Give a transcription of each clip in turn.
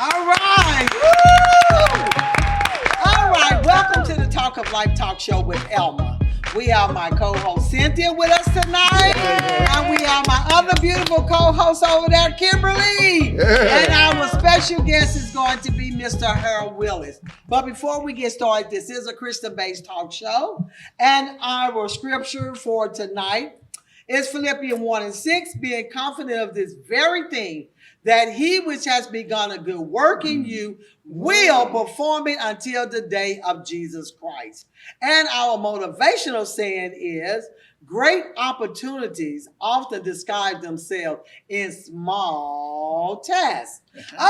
All right. Woo! All right. Welcome to the Talk of Life Talk Show with Elma. We have my co-host Cynthia with us tonight. And we have my other beautiful co-host over there, Kimberly. And our special guest is going to be Mr. Harold Willis. But before we get started, this is a Christian-based talk show. And our scripture for tonight is Philippians 1:6, being confident of this very thing, that he which has begun a good work in you will perform it until the day of Jesus Christ. And our motivational saying is, great opportunities often disguise themselves in small tasks.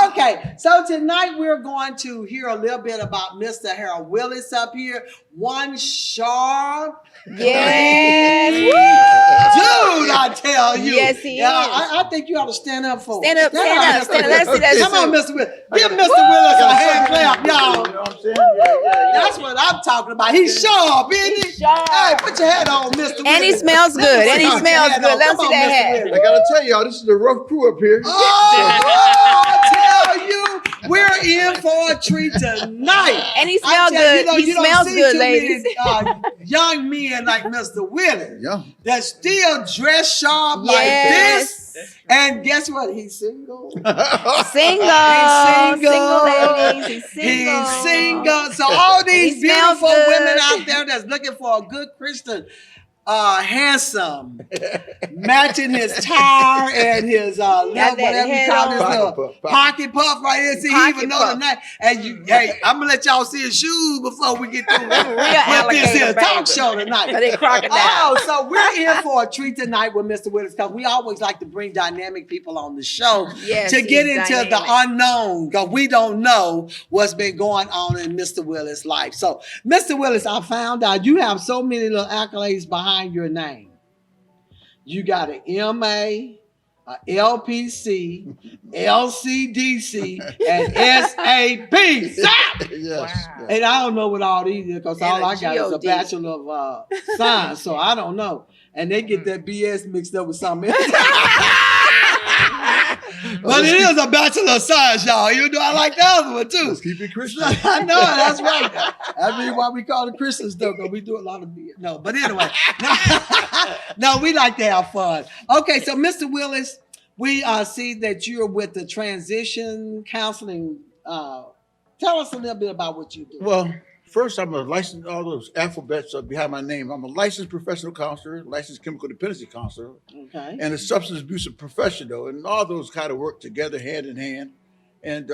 Okay, so tonight we're going to hear a little bit about Mr. Harold Willis up here. One sharp. Yes. Dude, I tell you. Yes, he is. I think you ought to stand up for Stand up. Let's see that. Come on, Mr. Willis. Give Mr. Willis a hand clap, y'all. You know what I'm saying? Yeah. That's what I'm talking about. He's sharp, isn't he? Sharp. Hey, put your hat on, Mr. Willis. And he smells good. Let me see your hat on. Let's Come see on, that Mr. hat. Willis. I gotta tell y'all, this is a rough crew up here. Oh, I tell you, we're in for a treat tonight. And he smells good. He you don't smells see good, too ladies. many, young men like Mr. Willis Yeah. that still dress sharp Yes. like this. And guess what? He's single. Single. He's single. Single ladies. He's single. He's single. So all these He smells beautiful good. women out there that's looking for a good Christian, handsome, matching his tie and his little, that whatever you head call on. this little pocket puff right here. See, he Pocket even know puff. the name. And you, hey, I'm gonna let y'all see his shoes before we get through with this alligator, here talk baby. show tonight. But they crocodile. Oh, so we're in for a treat tonight with Mr. Willis because we always like to bring dynamic people on the show Yes, to get he's into the dynamic. unknown because we don't know what's been going on in Mr. Willis' life. So, Mr. Willis, I found out you have so many little accolades behind your name. You got an MA, a LPC, LCDC, and SAP. Stop! Yes. Wow. And I don't know what all these is because all a I got is a GOD. Bachelor of Science, so I don't know. And they get that BS mixed up with something else. But it is a Bachelor of Science, y'all. You know, I like the other one too. Let's keep it Christian. I know, that's right. That's really why we call it Christian stuff, because we do a lot of BS. No, but anyway. No, we like to have fun. Okay, so Mr. Willis, we see that you're with the transition counseling. Tell us a little bit about what you do. Well, first, I'm a licensed, all those alphabets are behind my name. I'm a licensed professional counselor, licensed chemical dependency counselor, Okay. and a substance abuse professional. And all those kind of work together hand in hand. And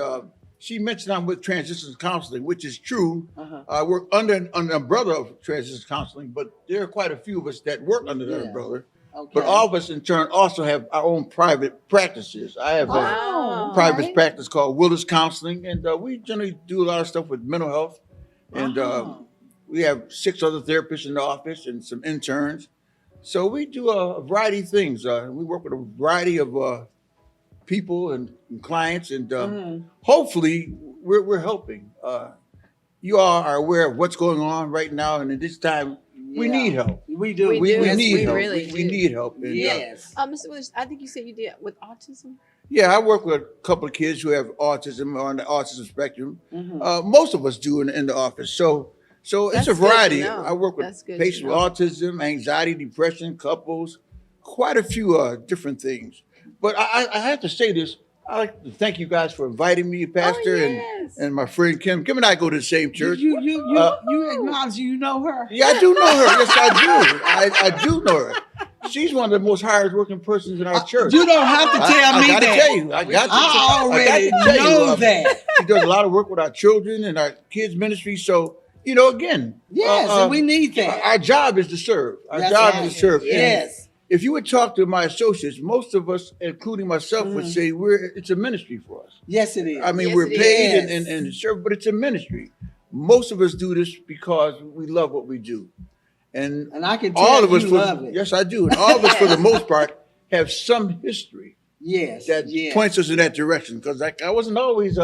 she mentioned I'm with transition counseling, which is true. Uh-huh. I work under an umbrella of transition counseling, but there are quite a few of us that work under that Yeah. umbrella. Okay. But all of us in turn also have our own private practices. I have a Oh, private right. practice called Willis Counseling, and we generally do a lot of stuff with mental health. And Oh. we have 6 other therapists in the office and some interns. So we do a variety of things. We work with a variety of people and clients, and Mhm. hopefully we're helping. You all are aware of what's going on right now, and at this time, we Yeah. need help. We do. We We do. need We help. really We do. need help. And, Yes. Mr. Willis, I think you said you did with autism. yeah, I work with a couple of kids who have autism or on the autism spectrum. Mhm. Most of us do in the office. So That's it's a good to variety. know. I work with That's good to patients with know. autism, anxiety, depression, couples, quite a few different things. But I have to say this. I like to thank you guys for inviting me, Pastor, yes. and my friend Kim. Kim and I go to the same church. You Uh, acknowledge you know her. Yeah, I do know her. Yes, I do. I do know her. She's one of the most hardest-working persons in our church. You don't have to tell I me gotta that. tell you. I got to. I already got to tell know you, that. She does a lot of work with our children and our kids ministry. So, again. Yes, and we need that. Our job is to serve. Our That's job right. is to serve. And Yes. if you would talk to my associates, most of us, including myself, would say it's a ministry for us. Yes, it is. I mean, Yes, we're it paid is. and serve, but it's a ministry. Most of us do this because we love what we do. And And I can tell all of us, you for, love it. yes, I do. And all of us, for the most part, have some history Yes. that yes. points us in that direction. Because I wasn't always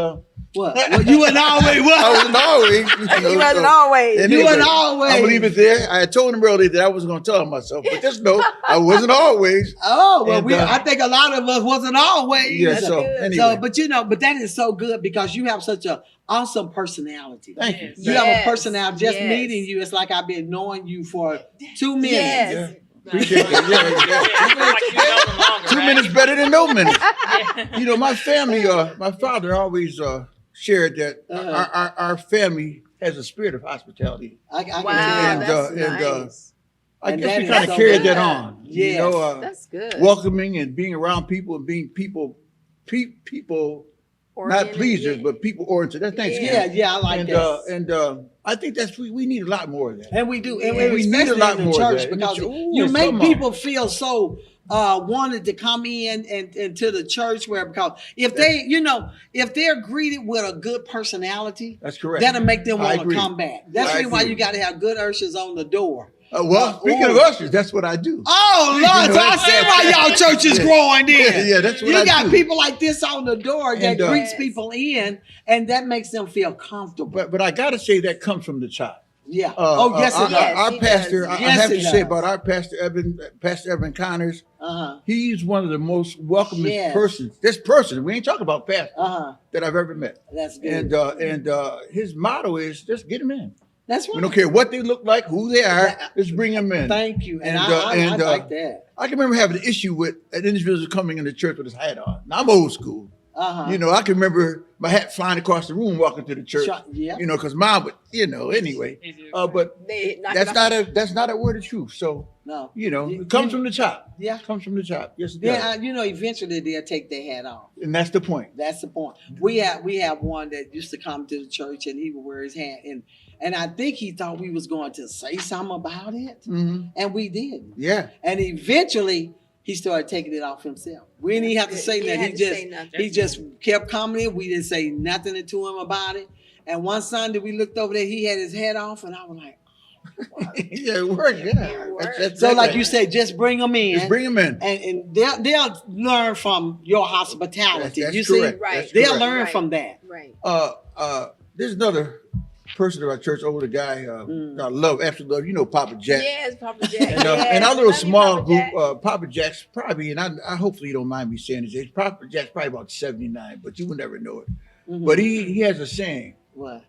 What? Well, you wasn't always I what? wasn't always. He wasn't always. And You anyway, wasn't always. I'm gonna leave it there. I had told him earlier that I wasn't gonna tell him myself, but just know I wasn't always. Oh well, And, I think a lot of us wasn't always. Yeah. That's So good. anyway, So, but that is so good because you have such a awesome personality. thank you. You have a personality. Just meeting you, it's like I've been knowing you for 2 minutes. Yes. Appreciate that. Yeah. 2 minutes better than no minutes. You know, my family, my father always shared that our family has a spirit of hospitality. I can Wow, And, tell. that's nice. I And guess that we is kind of so carried good. that on. You Yes. know, That's good. welcoming and being around people and being people not Oriented, pleasers, yeah. but people oriented. That's Thanksgiving. Yeah, I like And that. I think we need a lot more of that. And we do. And Yeah. we We need a especially lot in the more of church that. In the because church. Ooh, you make come on. people feel so wanted to come in and to the church where because if they're greeted with a good personality, That's correct. that'll make them I want to agree. come back. That's I the reason why agree. you got to have good ushers on the door. Well, speaking of ushers, that's what I do. Oh Lord, so I see why y'all church is growing then. Yeah, that's what You I got do. people like this on the door that And, greets Yes. people in, and that makes them feel comfortable. But I got to say that comes from the child. Yeah. Yes, it our, does. our He pastor, does. I Yes, have it to does. say about our pastor Evan Connors, Uh-huh. he's one of the most welcoming Yes. persons. This person, we ain't talking about pastor, Uh-huh. that I've ever met. That's good. And his motto is just get them in. That's right. We don't care what they look like, who they are, just bring them in. Thank you. And, And, I and, like that. I can remember having an issue with an individual coming into church with his hat on. Now, I'm old school. Uh-huh. You know, I can remember my hat flying across the room walking to the church. Yeah. You know, because mom would, anyway. But They knock that's it off. not a word of truth. So, No. it comes from the top. Yeah. It comes from the top. Yes, it does. Yeah, eventually they'll take their hat off. And that's the point. That's the point. We have one that used to come to the church and he would wear his hat and I think he thought we was going to say something about it, Mhm. and we didn't. Yeah. And eventually he started taking it off himself. We didn't even have to say He nothing. had He to just say nothing. he just kept coming in. We didn't say nothing to him about it. And one Sunday we looked over there, he had his hat off, and I was like, Yeah, it works. Yeah. It works. so like you said, just bring them in. just bring them in. and they'll learn from your hospitality. That's you correct. see, Right. That's they'll correct. learn Right. from that. Right. There's another person in our church, older guy, I love, absolutely love. You know, Papa Jack. Yes, Papa Jack. And, yes. and our little Love you, small Papa group, Jack. Papa Jack's probably, and I hopefully you don't mind me saying his age. Papa Jack's probably about 79, but you would never know it. Mhm. But he has a saying, What?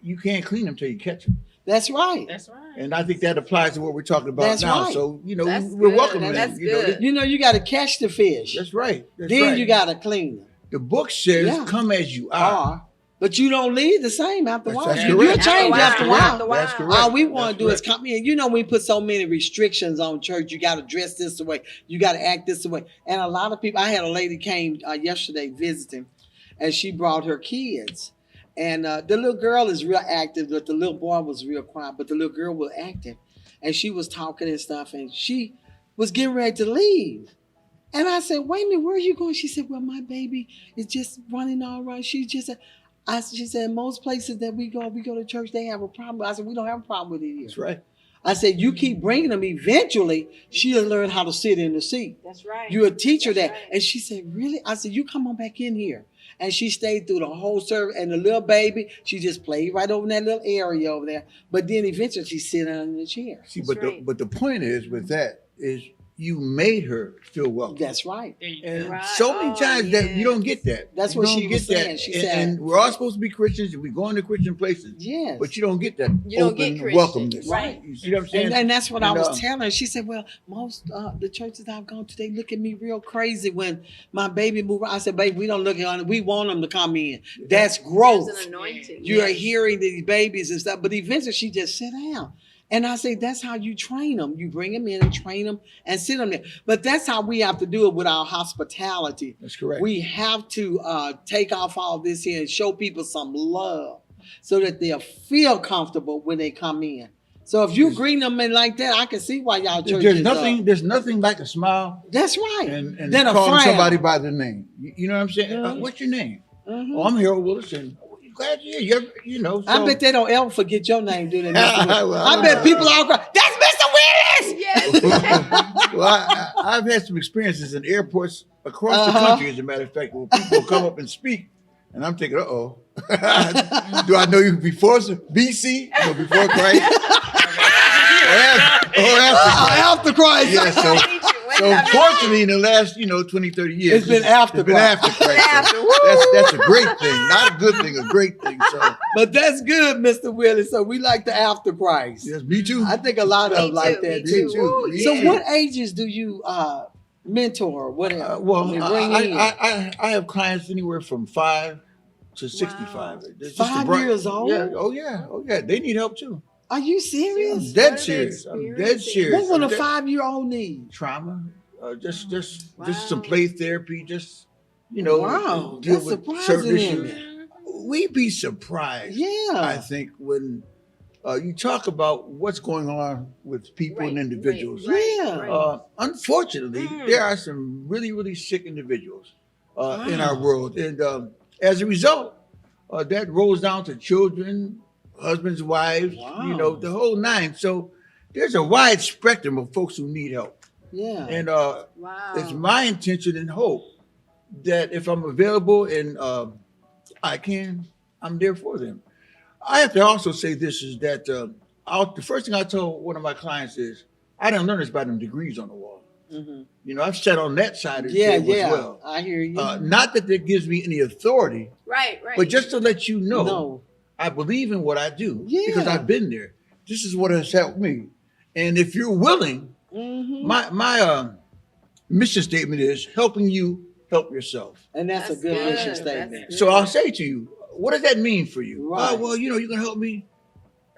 you can't clean them till you catch them. That's right. That's right. And I think that applies to what we're talking about That's now. right. So, That's we're good. welcoming That's them. You know, good. You know, you got to catch the fish. that's right. That's Then right. you got to clean them. The book says, Yeah. come as you are. But you don't leave the same after a while. That's You correct. change after a while. After That's correct. All we want to do That's is come in. You know, we put so many restrictions on church. You got to dress this way. You got to act this way. And a lot of people, I had a lady came yesterday visiting, and she brought her kids. And the little girl is real active, but the little boy was real quiet. But the little girl was active. And she was talking and stuff, and she was getting ready to leave. And I said, wait a minute, where are you going? She said, well, my baby is just running all around. She said, most places that we go to church, they have a problem. I said, we don't have a problem with it here. That's right. I said, you keep bringing them. Eventually, she'll learn how to sit in the seat. That's right. You'll teach her That's that. right. And she said, really? I said, you come on back in here. And she stayed through the whole service. And the little baby, she just played right over in that little area over there. But then eventually she sit down in the chair. See, That's but right. the point is with that is you made her feel welcome. That's right. There you And go. Right. so many Oh, times that you yes. don't get that. That's You what don't she was get saying. that. She and, said- and we're all supposed to be Christians and we go into Christian places. Yes. But you don't get that You don't open get Christian. welcomeness. Right. You see what I'm saying? And that's what I And, was telling her. She said, well, most the churches I've gone to, they look at me real crazy when my baby move around. I said, baby, we don't look at them. We want them to come in. That's growth. There's an anointing. You're Yes. hearing these babies and stuff. But eventually she just sit down. And I say, that's how you train them. You bring them in and train them and sit them there. But that's how we have to do it with our hospitality. That's correct. We have to take off all this here and show people some love so that they'll feel comfortable when they come in. So if you greet them in like that, I can see why y'all churches. There's nothing like a smile That's right. and then a calling frown. somebody by their name. You know what I'm saying? Mhm. What's your name? Mhm. Oh, I'm Harold Willis, and glad you're here. You know, so, I bet they don't ever forget your name, do they? Mr. Willis? Well, I I don't bet know. people all cry, that's Mr. Willis! Yes. well, I've had some experiences in airports across the Uh-huh. country, as a matter of fact, where people come up and speak, and I'm thinking, uh-oh. Do I know you before BC or before Christ? or after Christ? After Christ. Yeah, so unfortunately, in the last, 20, 30 years, It's been after Christ. Christ. So that's a great thing. Not a good thing, a great thing. So But that's good, Mr. Willis. So we like the after Christ. yes, me too. I think a lot of them like that Me too. too. So Yeah. what ages do you mentor? What Well, you bring in? I have clients anywhere from 5 to 65. Wow. It's just 5 a bright- years old? Yeah. Oh yeah. They need help too. Are you I'm serious? dead What are they serious. I'm dead experiencing? serious. What would a I'm dead- 5-year-old need? trauma? Just Wow. some play therapy. Just Wow, deal that's with surprising, certain isn't issues. it? We'd be surprised. Yeah. I think when you talk about what's going on with people and Right, individuals. right, Yeah. right. Unfortunately, there are some really, really sick individuals in Wow. our world. And as a result, that rolls down to children, husbands, wives, Wow. the whole nine. So there's a wide spectrum of folks who need help. Yeah. And Wow. it's my intention and hope that if I'm available and I'm there for them. I have to also say this is that the first thing I told one of my clients is, I didn't learn this by them degrees on the wall. Mhm. I've sat on that side of the Yeah, table yeah. as well. I hear you. Not that that gives me any authority, Right. but just to let you know, No. I believe in what I do Yeah. because I've been there. This is what has helped me. And if you're willing, Mhm. my mission statement is helping you help yourself. And that's a That's good good. mission That's statement. good. So I'll say to you, what does that mean for you? Right. Well, you're gonna help me.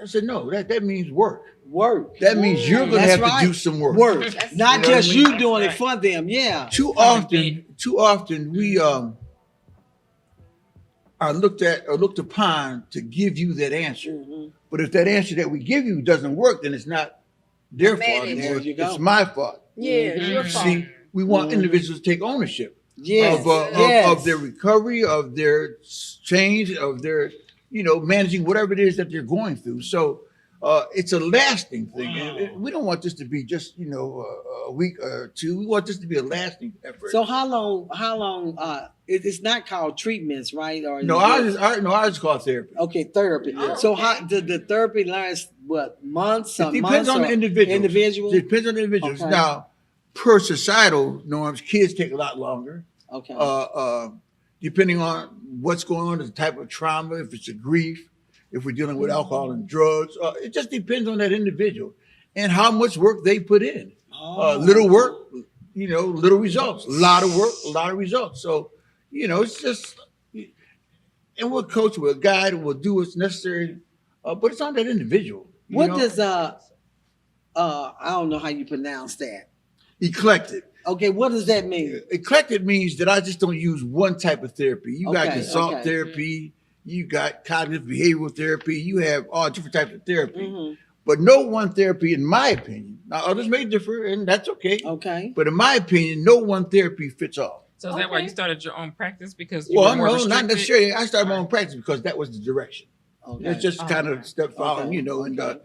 I said, no, that means work. Work. That means you're gonna That's have right. to do some work. Work. That's Not You know just what I mean? you doing it Right. for them. Yeah. Too Something often we are looked upon to give you that answer. Mhm. But if that answer that we give you doesn't work, then it's not their fault Manage. anymore. There you go. It's my fault. Yeah, it's your fault. See, we want Mhm. individuals to take ownership Yes. of their recovery, of their change, of their managing whatever it is that they're going through. So it's a lasting thing. And we don't want this to be just a week or two. We want this to be a lasting effort. So how long it's not called treatments, right? Or no, ours is called therapy. okay, therapy. Oh, So okay. how the therapy lasts what, months? It Some depends months on or the individual. individual? Depends on the individuals. Okay. Now, per societal norms, kids take a lot longer. Okay. Depending on what's going on, the type of trauma, if it's a grief, if we're dealing with alcohol and drugs, it just depends on that individual and how much work they put in. Little work, little results. A lot of work, a lot of results. So, it's just, and we'll coach, we'll guide, we'll do what's necessary, but it's on that individual. What does I don't know how you pronounce that. Eclectic. Okay, what does that mean? Eclectic means that I just don't use one type of therapy. You got Okay, consult okay. therapy, you got cognitive behavioral therapy, you have all different types of therapy. Mhm. But no one therapy, in my opinion, now others may differ, and that's okay. Okay. But in my opinion, no one therapy fits all. So is that why Okay. you started your own practice? Because you Well, were more no, not restricted? necessarily. I started my own practice because that was the direction. Okay. It's just kind of step following, Okay, and okay.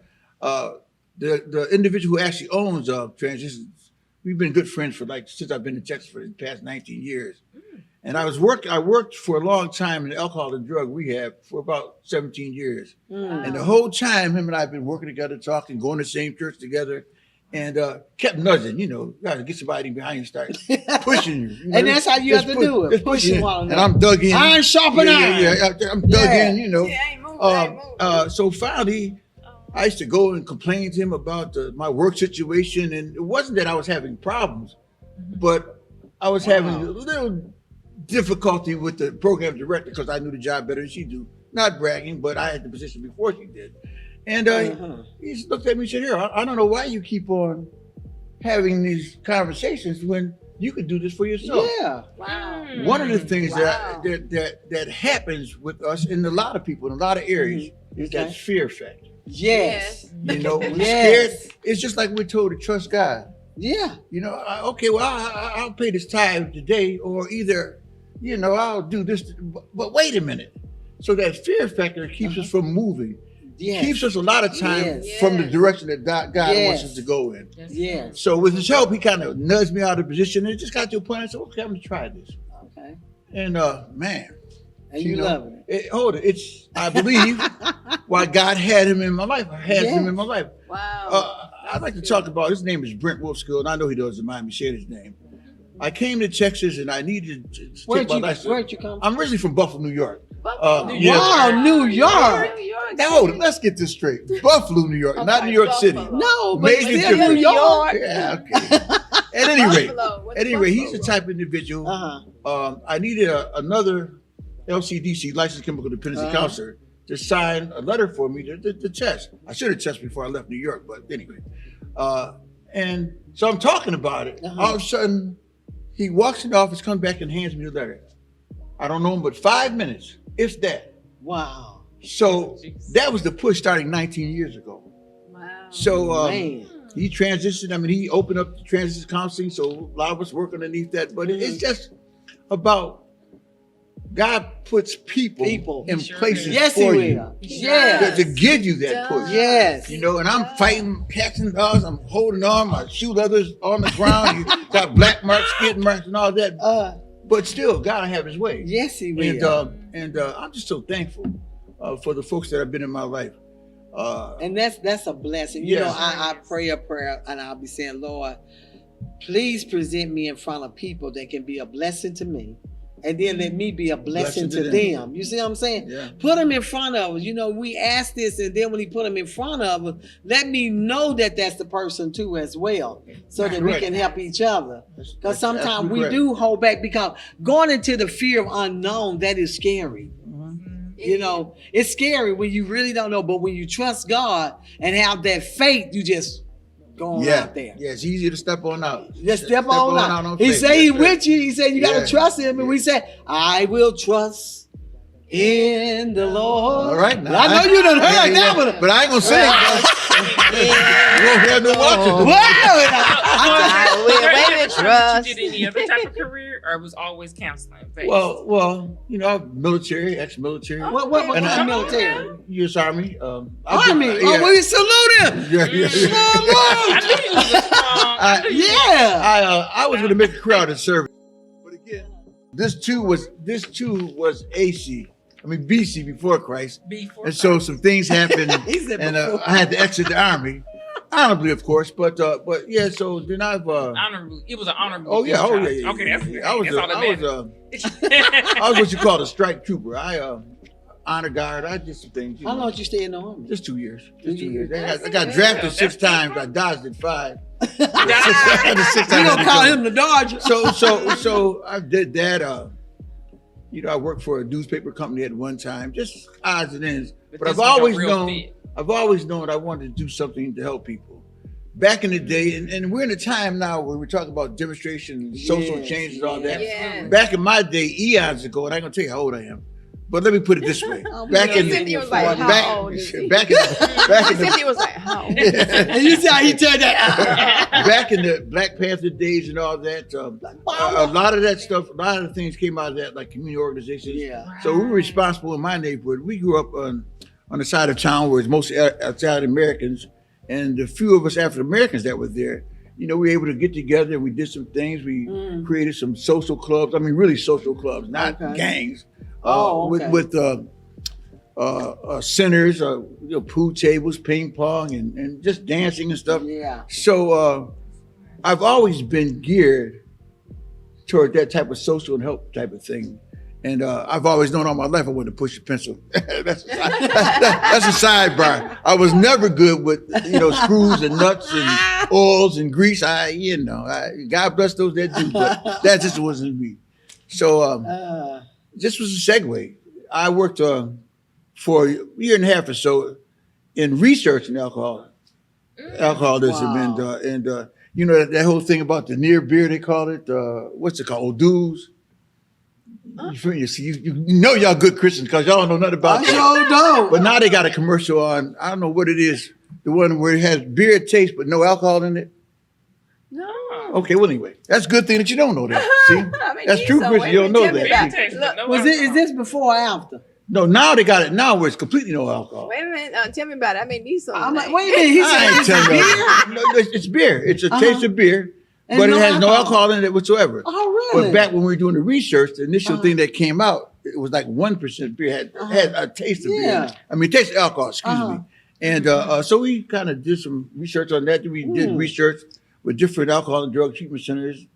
the individual who actually owns Transitions, we've been good friends since I've been in Texas for the past 19 years. And I worked for a long time in alcohol and drug rehab for about 17 years. Mm. And the whole time, him and I have been working together, talking, going to the same church together, and kept nudging, you got to get somebody behind you and start pushing you. And that's how you have to do it, just pushing pushing. one And another. I'm dug in. Iron sharpen iron. Yeah, I'm dug Yeah. in, Yeah, ain't moving, ain't moving. So finally, I used to go and complain to him about my work situation, and it wasn't that I was having problems, but I was having a little difficulty with the program director because I knew the job better than she do. Not bragging, but I had the position before she did. And he just looked at me and said, "Here, I don't know why you keep on having these conversations when you could do this for yourself." Yeah. Wow. One of the things Wow. that happens with us in a lot of people in a lot of areas is that Okay. fear factor. Yes. We're Yes. scared. It's just like we're told to trust God. Yeah. Okay, well, I'll pay this tithe today, or either, I'll do this. But wait a minute. So that fear factor keeps us from moving. Yes. Keeps us a lot of time Yes. from the direction that God Yes. wants us to go in. Yes. Yes. So with his help, he kind of nudged me out of position, and it just got to a point. I said, "Okay, I'm gonna try this." Okay. And man, And you loving it. Hold it. It's, I believe, why God had him in my life. Has him in my life. Wow. I'd like to talk about, his name is Brent Wolfskill, and I know he doesn't mind me sharing his name. I came to Texas and I needed to take my license. Where'd you come from? I'm originally from Buffalo, New York. Buffalo, New yeah. Wow, New York. New York. Now, hold it. Let's get this straight. Buffalo, New York, not Okay, New York City. Buffalo. No, but Major still difference. New York. Yeah, okay. At any rate, Buffalo. What's he's the Buffalo? type of individual. Uh-huh. I needed another LCDC, licensed chemical dependency counselor, to sign a letter for me to test. I should have tested before I left New York, but anyway. And so I'm talking about it. All of a sudden, he walks in the office, comes back and hands me the letter. I don't know him but 5 minutes, if that. Wow. So that was the push starting 19 years ago. Wow. So Man. he transitioned. I mean, he opened up the transition counseling, so a lot of us work underneath that. But it's just about God puts people in He sure places is. Yes, he for will. you Yes. to give you that push. Yes. You know, and I'm fighting cats and dogs. I'm holding on. My shoe leather's on the ground. You got black marks, skid marks, and all that. But still, God have His way. Yes, he will. And I'm just so thankful for the folks that have been in my life. And that's a blessing. You Yes. know, I pray a prayer and I'll be saying, Lord, please present me in front of people that can be a blessing to me. And then let me be a blessing to them. You see what I'm saying? Yeah. Put them in front of us. You know, we ask this, and then when he put them in front of us, let me know that that's the person too as well, so That's that we correct. can help each other. Because That's sometimes we correct. do hold back because going into the fear of unknown, that is scary. You know, it's scary when you really don't know, but when you trust God and have that faith, you just go on out there. Yeah, it's easy to step on out. Just step on out. on He faith. said he That's right. with you. He said you got to Yeah. trust him. And we said, I will trust in the Lord. All right. Now, I know you done heard that one. but I ain't gonna sing. You won't have no watching. Wait a minute, trust. Did you did any other type of career, or it was always counseling? based? Well, you know, I'm military, ex-military. What And kind of military? U.S. Army. Army. Oh, we salute him. Yeah. I knew you was a strong. I knew you was- Yeah. I was gonna make a crowd in service, but again, this too was AC. I mean BC, before Christ, Before and so some things happened, He said and before. I had to exit the army, honorably, of course. But yeah. So then I've. honorable. It was an honorable. Oh yeah. discharge. Okay, that's good. I was. That's all that matters. I was what you call a strike trooper. I honor guard. I did some things. How long did you stay in the army? Just 2 years. Just 2 2 years. years. I got drafted 6 times. I dodged it 5. We don't call him the Dodger. So I did that. You know, I worked for a newspaper company at one time, just odds and ends. But I've this was a always real known, fit. I wanted to do something to help people. Back in the day, and we're in a time now where we're talking about demonstration, social Yes, change, and all that. Yes. Back in my day, eons ago, and I ain't gonna tell you how old I am, but let me put it this way: Oh, back yeah. in Cynthia was like, how back, old is he? back in the Cynthia was like, how old? And you see how he turned that. back in the Black Panther days and all that, a lot of that stuff, a lot of the things came out of that, like community organizations. Yeah. So we were responsible in my neighborhood. We grew up on the side of town where it's mostly Italian Americans, and the few of us African Americans that were there, you know, we were able to get together and we did some things. We created some social clubs. I mean, really social clubs, not Okay. gangs. Okay. With centers, you know, pool tables, ping pong, and just dancing and stuff. Yeah. So I've always been geared toward that type of social and help type of thing. And I've always known all my life I wanted to push a pencil. that's a sidebar. I was never good with, you know, screws and nuts and oils and grease. God bless those that do, but that just wasn't me. So this was a segue. I worked for a year and a half or so in research in alcoholism, Wow. and you know that whole thing about the near beer, they call it. What's it called? Odu's. You know y'all good Christians because y'all don't know nothing about I that. sure don't. But now they got a commercial on. I don't know what it is. The one where it has beer taste but no alcohol in it. No. Okay, well anyway, that's a good thing that you don't know that. See, I mean, that's you true, so Christian. You don't know wait a minute, that. tell me about- No Was it? Is alcohol. this before or after? No, now they got it now where it's completely no alcohol. Wait a minute. Tell me about it. I made me some. I'm like, wait a minute. He I said ain't it's telling beer. you. No, it's beer. It's a taste of beer, And but no it has no alcohol. alcohol in it whatsoever. Oh, really? But back when we were doing the research, the initial thing that came out it was like 1% beer had a taste of Yeah. beer. I mean, taste of alcohol. Excuse Uh-huh. me. And so we kind of did some research on that. We did research with different alcohol and drug treatment centers.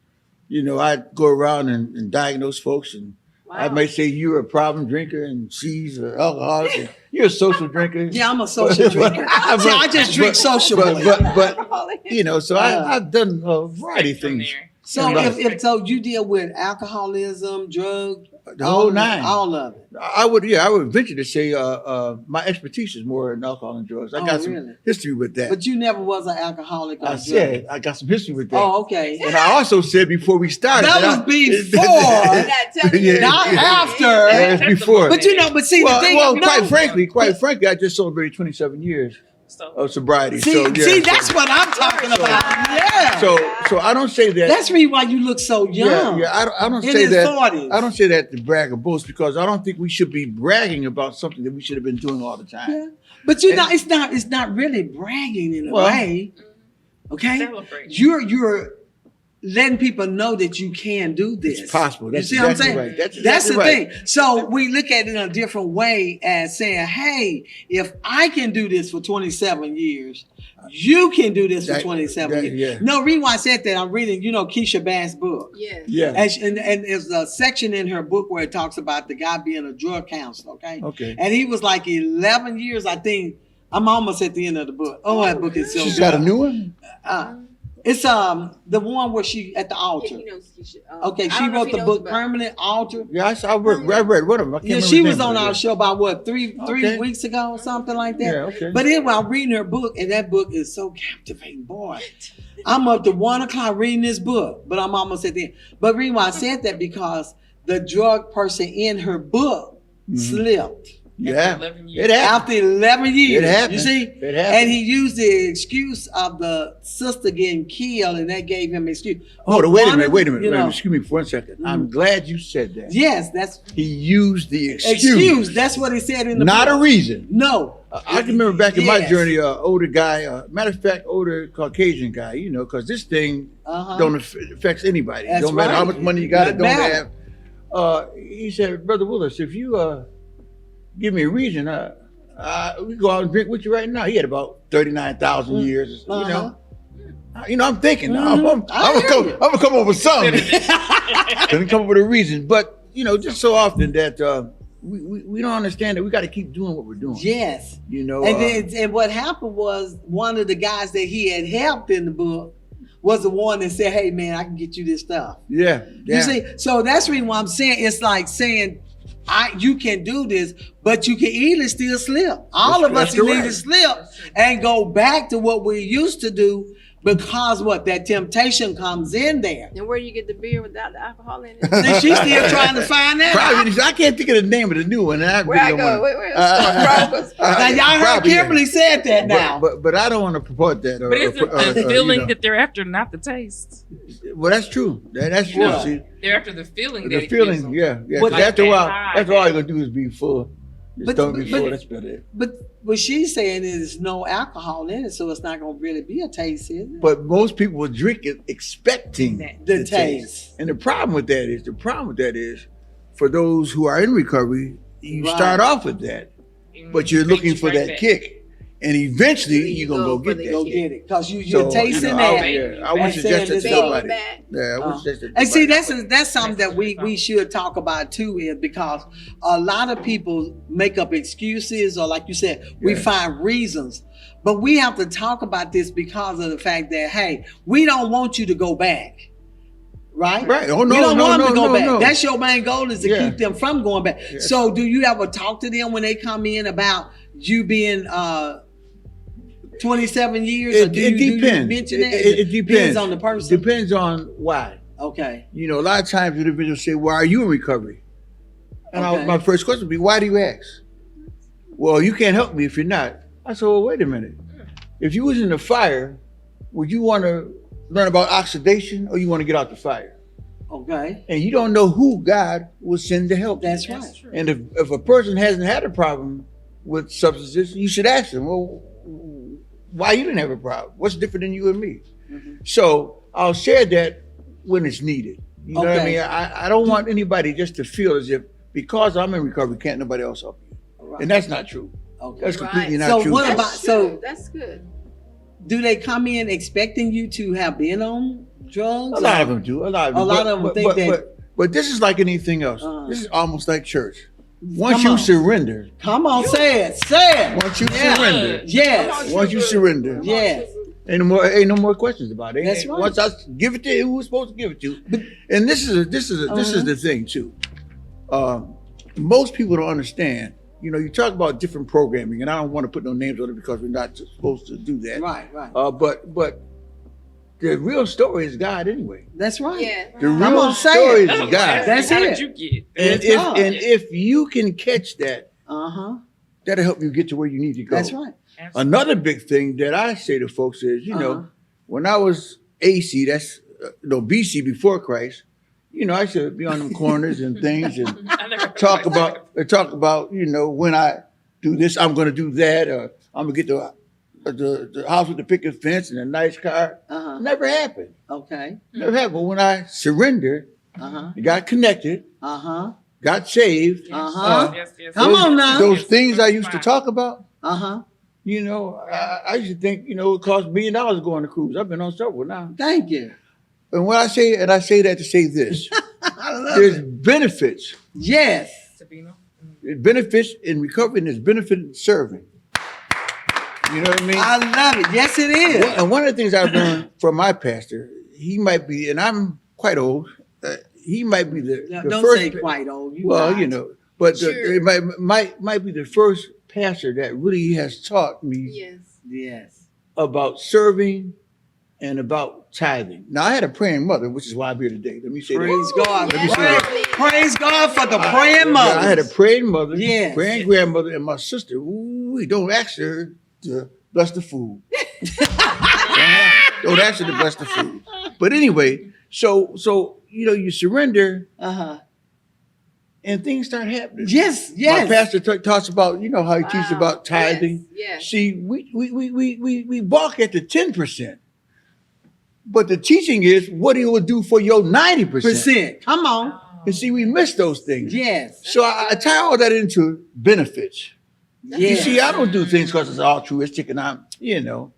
You know, I'd go around and diagnose folks, and I might say you're a problem drinker, and she's an alcoholic. And you're a social drinker. Yeah, I'm a social drinker. See, I just drink socially. But you know, so I've done a variety of things. So if so, you deal with alcoholism, drug, The whole nine. all of it. I would venture to say my expertise is more in alcohol and drugs. I got some history with that. But you never was an alcoholic. Or I said I got some history with that. Oh, okay. And I also said before we started. That was before, not after. Yeah, it's before. But you know, but see the thing. Quite frankly, I just celebrated 27 years of sobriety. See, that's what I'm talking about. Yeah. So I don't say that. That's the reason why you look so young. Yeah. I don't in say his that. 40s. I don't say that to brag or boast, because I don't think we should be bragging about something that we should have been doing all the time. Yeah. But you know, it's not really bragging in a way. Okay, you're letting people know that you can do this. It's possible. That's you see exactly what I'm saying? right. That's the thing. So we look at it in a different way as saying, hey, if I can do this for 27 years, you can do this for 27 years. Yeah. No, reason why I said that, I'm reading, Keisha Bass's book. Yeah. And there's a section in her book where it talks about the guy being a drug counselor, okay? Okay. And he was like 11 years, I think. I'm almost at the end of the book. Oh, that book is so She's good. got a new one? It's the one where she at the altar. Okay, she wrote the book Permanent Altar. Yeah, I read one of them. I can't remember She the was name on of it. our show about what, three weeks ago or something like that. Yeah, okay. But anyway, I'm reading her book, and that book is so captivating, boy. I'm up to 1 o'clock reading this book, but I'm almost at the end. But reason why I said that, because the drug person in her book slipped. Yeah, it happened. After 11 years. It happened. You see? It happened. And he used the excuse of the sister getting killed, and that gave him an excuse. Hold on, wait a minute. You know, Excuse me for 1 second. I'm glad you said that. yes, that's He used the excuse. That's what he said in the not book. a reason. No. I can remember back in my Yes. journey, older guy, matter of fact, older Caucasian guy, because this thing don't affects anybody. That's Don't matter how right. much money you got or Doesn't don't matter. have. He said, Brother Willis, if you give me a reason, we go out and drink with you right now. He had about 39,000 years, you know. I'm thinking, I'm gonna come up with something. Couldn't come up with a reason, but just so often that we don't understand that we got to keep doing what we're doing. Yes. And what happened was, one of the guys that he had helped in the book was the one that said, hey man, I can get you this stuff. Yeah. You see, so that's the reason why I'm saying it's like saying you can do this, but you can easily still slip. All of us can easily slip and go back to what we used to do, because that temptation comes in there. And where do you get the beer without the alcohol in it? See, she's still trying to find that. Probably, I can't think of the name of the new one. And Where I go? Now y'all heard Kimberly said that now. But I don't want to purport that. But it's the feeling that they're after, not the taste. Well, that's true. That's true. Yeah. See, They're after the feeling. the feeling, yeah. But After a while, that's all high. you're gonna do is be full. Just don't be full. That's better. But what she's saying is no alcohol in it, so it's not going to really be a taste, is it? But most people will drink it expecting The taste. And the problem with that is, for those who are in recovery, you start off with that, but you're looking for that kick. And eventually you're going to go get that. Go get it. Because you're tasting that. I would suggest that to somebody. Yeah, I would suggest that to and see, somebody. that's something that we should talk about too, is because a lot of people make up excuses, or like you said, we find reasons. But we have to talk about this because of the fact that, hey, we don't want you to go back. Right? Right. Oh, no, we don't want them to go back. no. That's your main goal, is to keep them from going back. Yeah. So do you ever talk to them when they come in about you being 27 years? It or do you mention that? It depends on the person. Depends on why. Okay. A lot of times the individuals say, why are you in recovery? And my first question would be, why do you ask? Well, you can't help me if you're not. I said, well, wait a minute. If you was in the fire, would you want to learn about oxidation, or you want to get out the fire? Okay. And you don't know who God will send to help you. That's right. And if a person hasn't had a problem with substances, you should ask them, well, why you didn't have a problem? What's different than you and me? Mm-hmm. So I'll share that when it's needed. You know what I mean? I don't want anybody just to feel as if because I'm in recovery, can't nobody else help you. Right. And that's not true. Okay. That's completely Right. not So true. what That's about- good. so- That's good. Do they come in expecting you to have been on drugs? A lot of them do. A lot of them. A lot of them think that- But this is like anything else. This is almost like church. Once Come you on. surrender, Come on, say it. Say it. once you Yeah. surrender, Yes. once you surrender, Yes. ain't no more questions about it. That's right. Once I give it to who was supposed to give it to, and this is the thing too. Most people don't understand. You know, you talk about different programming, and I don't want to put no names on it because we're not supposed to do that. Right, right. But the real story is God anyway. That's right. Yeah. The Come real on, say story it. is God. That's How it. did you get? And It's God. if you can catch that, Uh-huh. that'll help you get to where you need to go. That's right. Another big thing that I say to folks is, you Uh-huh. know, when I was AC, that's BC before Christ, you know, I used to be on them corners and things and I never heard talk that. about, you know, when I do this, I'm going to do that, or I'm going to get the house with the picket fence and a nice car. Uh-huh. Never happened. Okay. Never happened. But when I surrendered, Uh-huh. got connected, Uh-huh. got saved, Uh-huh. Yes. Come on now. those things I used to talk about, Uh-huh. you know, I used to think, you know, it cost $1 million to go on a cruise. I've been on several now. Thank you. And when I say that to say this, I love there's it. benefits. Yes. Sabino. There's benefits in recovery and there's benefit in serving. You know what I mean? I love it. Yes, it is. And one of the things I've learned from my pastor, he might be, and I'm quite old, he might be the Don't first. say quite old. You well, not. you know, but Sure. it might be the first pastor that really has taught me Yes. Yes. about serving and about tithing. Now, I had a praying mother, which is why I'm here today. Let me say Praise that. God. Let me say that. Praise God for the praying mother. I had a praying mother, Yes. praying grandmother, and my sister. Ooh, don't ask her to bless the food. Don't ask her to bless the food. But anyway, so you know, you surrender Uh-huh. and things start happening. Yes, My yes. pastor talks about, you know, how he teaches about tithing. Yes. See, we balk at the 10%. But the teaching is what he will do for your 90%. Come on. And see, we miss those things. Yes. So I tie all that into benefits. You Yes. see, I don't do things because it's altruistic and I'm, you know,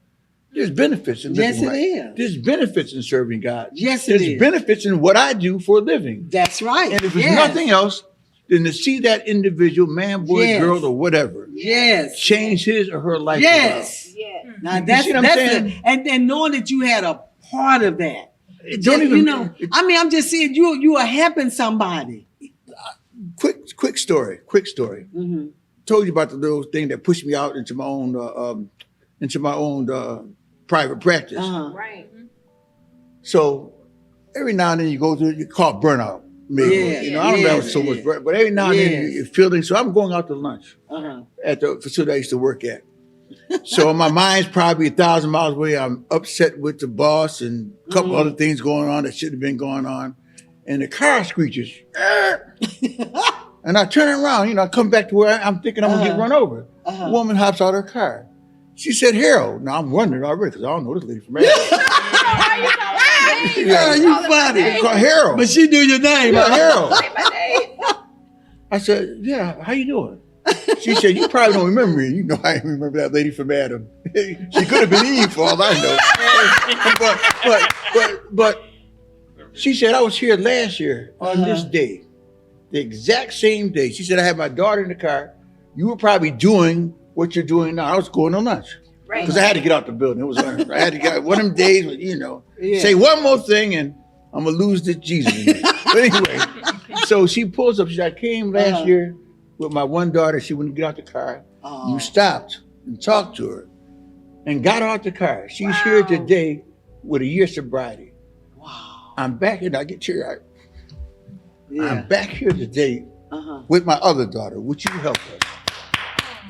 there's benefits in living Yes, it right. is. There's benefits in serving God. Yes, it There's is. benefits in what I do for a living. That's right. And if it's Yes. nothing else, then to see that individual, man, boy, Yes. girl, or whatever, Yes. change his or her life. Yes. Yes. Now You that's see what I'm that's saying? it. And knowing that you had a part of that. It don't even, you know, I mean, I'm just saying you are helping somebody. quick story. Mm-hmm. Told you about the little thing that pushed me out into my own private practice. Uh-huh. Right. So every now and then you go through, you call it burnout. Maybe. Yeah, You know, I don't yeah, know so much yeah. burnout, but every now and then Yes. you're feeling. So I'm going out to lunch Uh-huh. at the facility I used to work at. So my mind's probably 1,000 miles away. I'm upset with the boss and a couple other things going on that shouldn't have been going on. And the car screeches. And I turn around, you know, I come back to where I'm thinking I'm going to get run over. Uh-huh. Woman hops out of her car. She said, Harold. Now I'm wondering already because I don't know this lady from Adam. Yeah, you funny. Call Harold. But she knew your name. Yeah, huh? Harold. My name. I said, yeah, how you doing? She said, you probably don't remember me. You know, I didn't remember that lady from Adam. She could have been Eve for all I know. But she said, I was here last year on this day, the exact same day. She said, I had my daughter in the car. You were probably doing what you're doing now. I was going on lunch. Right. Because I had to get out the building. It was I had to get one of them days when, you know, Yeah. say one more thing and I'm going to lose this Jesus in me. But anyway, so she pulls up. She said, I came last year with my one daughter. She wouldn't get out the car. Oh. You stopped and talked to her and got her out the car. She's here today with a year sobriety. Wow. I'm back here. I get teary-eyed. Yeah. I'm back here today Uh-huh. with my other daughter. Would you help us?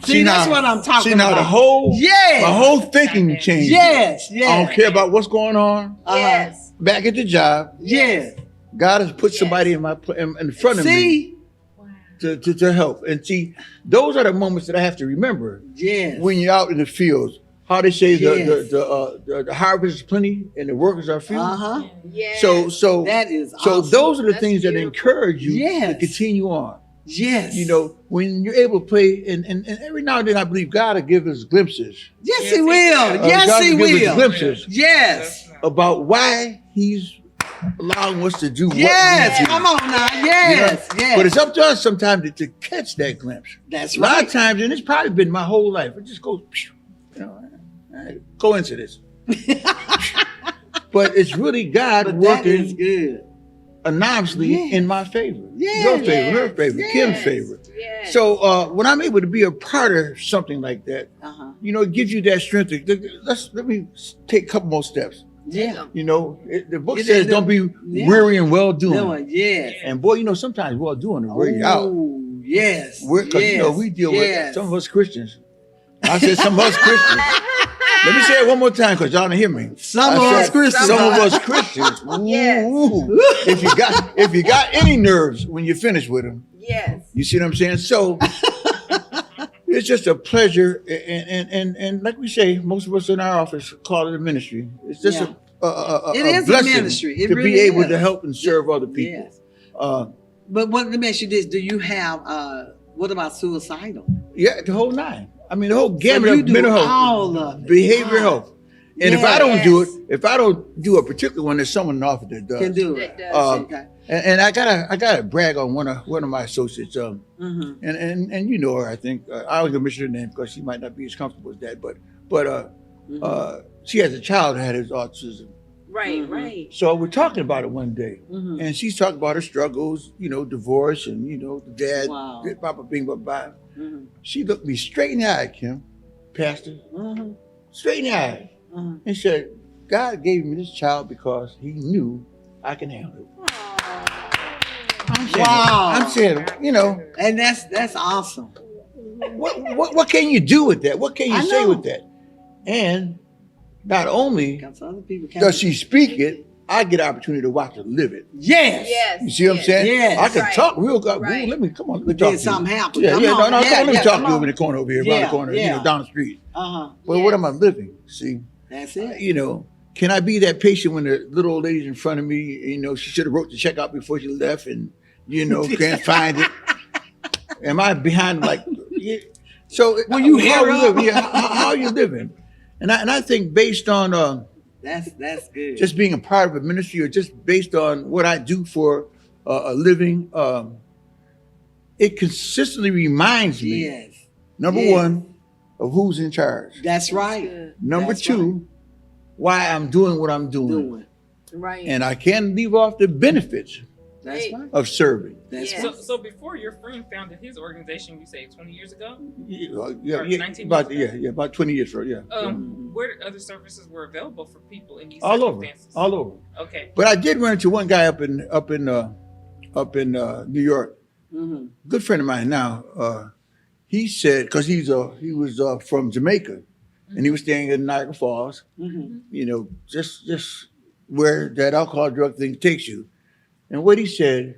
See, that's what I'm talking See, now about. the whole, Yes. my whole thinking changed. Yes. Yes. I don't care about what's going on. Yes. Back at the job, Yes. God has put somebody in front of me See? to help. And see, those are the moments that I have to remember Yes. when you're out in the fields. How they say Yes. the harvest is plenty and the workers are few. Uh-huh. Yes. So That is so awesome. those are the That's things that beautiful. encourage you Yes. to continue on. Yes. You know, when you're able to play, and every now and then I believe God will give us glimpses. Yes, Yes, he he will. will. Yes, God he will give us will. glimpses Yes. about why He's allowing us to do what Yes. we do. Come on now. You know? Yes. Yes. But it's up to us sometimes to catch that glimpse. That's A lot right. of times, and it's probably been my whole life, it just goes, you know, coincidence. But it's really God But that is working good. anonymously Yes. in my favor. Yes. Your favor, her favor, Yes. Kim's favor. Yes. So when I'm able to be a part of something like that, Uh-huh. you know, it gives you that strength. Let me take a couple more steps. Yeah. You know, the book It says, is "Don't be yeah. weary and well doing." Doing. Yes. And boy, you know, sometimes well doing will wear you out. Oh, yes. Because you know, we deal yes. with some of us Christians. I said some of us Christians. Let me say it one more time because y'all didn't hear me. Some I of said us Christians. Some of us Christians. Yes. Ooh. If you got any nerves when you're finished with them, Yes. you see what I'm saying? So it's just a pleasure, and like we say, most of us in our office call it a ministry. It's just Yeah. a It is a blessing ministry. It to really be able is. to help and serve other people. Yes. Uh, But let me ask you this: do you have? What about suicidal? yeah, the whole nine. I mean, the whole So gamut you of do mental health, all of it. behavioral Wow. health. And if I don't do it, Yes. if I don't do a particular one, there's someone in the office that does. Can do it. That does. Okay. And I gotta brag on one of my associates. Mm-hmm. And you know her, I think. I was gonna mention her name because she might not be as comfortable as that. But she has a child that had autism. Right. Mhm. Right. So we're talking about it one day, Mm-hmm. and she's talking about her struggles. You know, divorce, and you know, the dad, Wow. Papa being bye. Mm-hmm. She looked me straight in the eye, Kim, Pastor, Mm-hmm. straight in the eye, Mm-hmm. and said, "God gave me this child because He knew I can handle it." I'm saying, Wow. I'm saying, you know, And that's awesome. what can you do with that? What can I you say know. with that? And not only Because other people can't. does she speak it, I get opportunity to watch her live it. Yes. Yes. You see what I'm saying? Yes. I can Right. talk real good. Right. Let me come on. Let me But talk then to something you. happened. Yeah, Come yeah, on. no, Yeah, let me yeah, talk come to you on. over in the corner over here, around Yeah, the corner, you yeah. know, down the street. Uh-huh. Well, Yes. what am I living? See, That's it. you know, can I be that patient when the little old lady's in front of me? You know, she should have wrote the check out before she left, and you know, can't find it. Am I behind? Like, yeah. So Well, you how hear you her. living? Yeah, how are you living? And I think based on That's good. just being a part of a ministry, or just based on what I do for a living, it consistently reminds me. yes. Number Yes. one, of who's in charge. That's right. Good. Number That's two, why I'm doing what I'm doing. Doing. Right. And I can't leave off the benefits That's Hey. right. of serving. That's Yeah. right. So before your friend founded his organization, you say 20 years ago? Yeah, Or 19 about years ago? about 20 years for Where other services were available for people in these all over, circumstances? all over. Okay. But I did run into one guy up in New York. Mm-hmm. Good friend of mine now. He said because he was from Jamaica, and he was staying in Niagara Falls. Mm-hmm. You know, just where that alcohol drug thing takes you. And what he said,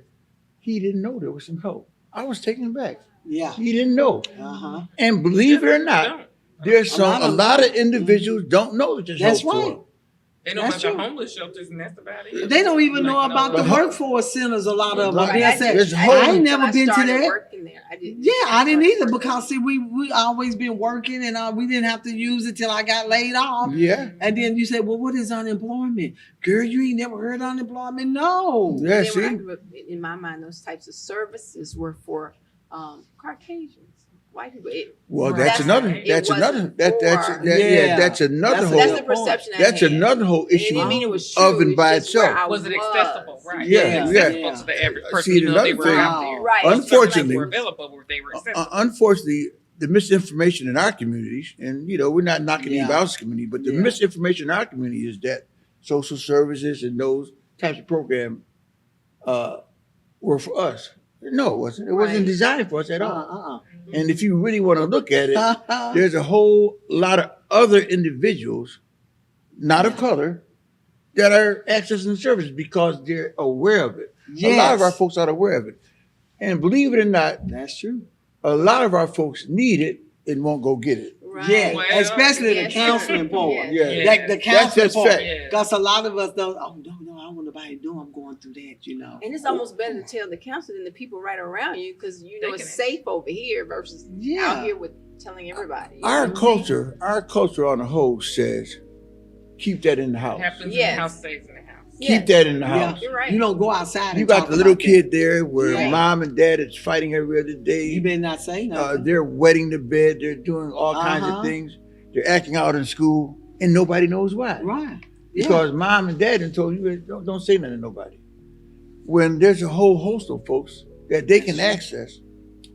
he didn't know there was some help. I was taken aback. Yeah. He didn't know. Uh-huh. And believe it or not, Don't. there's A lot a of- lot of individuals don't know that there's That's help right. for them. They know That's about the true. homeless shelters, and that's about it. They don't even know Like, about the the- workforce centers. A lot of them. Right. They said, There's I whole- ain't never When I been to started that. working there, I didn't. Yeah, I didn't either started because see, we always been working and we didn't have to use it till I got laid off. Yeah. And then you said, well, what is unemployment? Girl, you ain't never heard of unemployment? No. Yeah, Then when I see? grew up, in my mind, those types of services were for Caucasians, white people. Well, Right. that's another. It That's another. wasn't That's for- that, yeah. Yeah. That's another That's whole. That's the perception I That's had. another whole And it issue didn't mean it was true. of and it's by just where itself. I Was it accessible? Right. Yeah, Was it yeah. accessible to the average person, See, even though they another were thing- out there? Right. Unfortunately, They were available, but they were accessible. unfortunately, the misinformation in our communities, and you know, we're not knocking Yeah. the Bowles community, but the Yeah. misinformation in our community is that social services and those types of programs were for us. No, it wasn't. It wasn't Right. designed for us at all. Uh-uh. And if you really want to look at it, Uh-uh. there's a whole lot of other individuals, not of color, that are accessing services because they're aware of it. A lot of our Yes. folks are aware of it. And believe it or not, That's true. a lot of our folks need it and won't go get it. Right. Yeah, Well, especially the yes, counseling sir. part. Yes. Yeah. Like the That's counseling just part. fact. Yeah. Because a lot of us don't, oh, no, I don't want nobody to do, I'm going through that, you know. And it's almost better to tell the counselor than the people right around you because you know They it's can- safe over here versus Yeah. out here with telling everybody. You know Our what I'm saying? culture on the whole says, keep that in the What house. happens in Yes. the house stays in the house. Keep Yes. that in the Yeah. house. You're right. You don't go outside You and got talk the little about that. kid there where Yeah. mom and dad is fighting every other You day. better not say nothing. They're wetting the bed. They're doing all kinds Uh-huh. of things. They're acting out in school, and nobody knows why. Right. Because mom and dad done told you don't say nothing to nobody. When there's a whole host of folks that they can access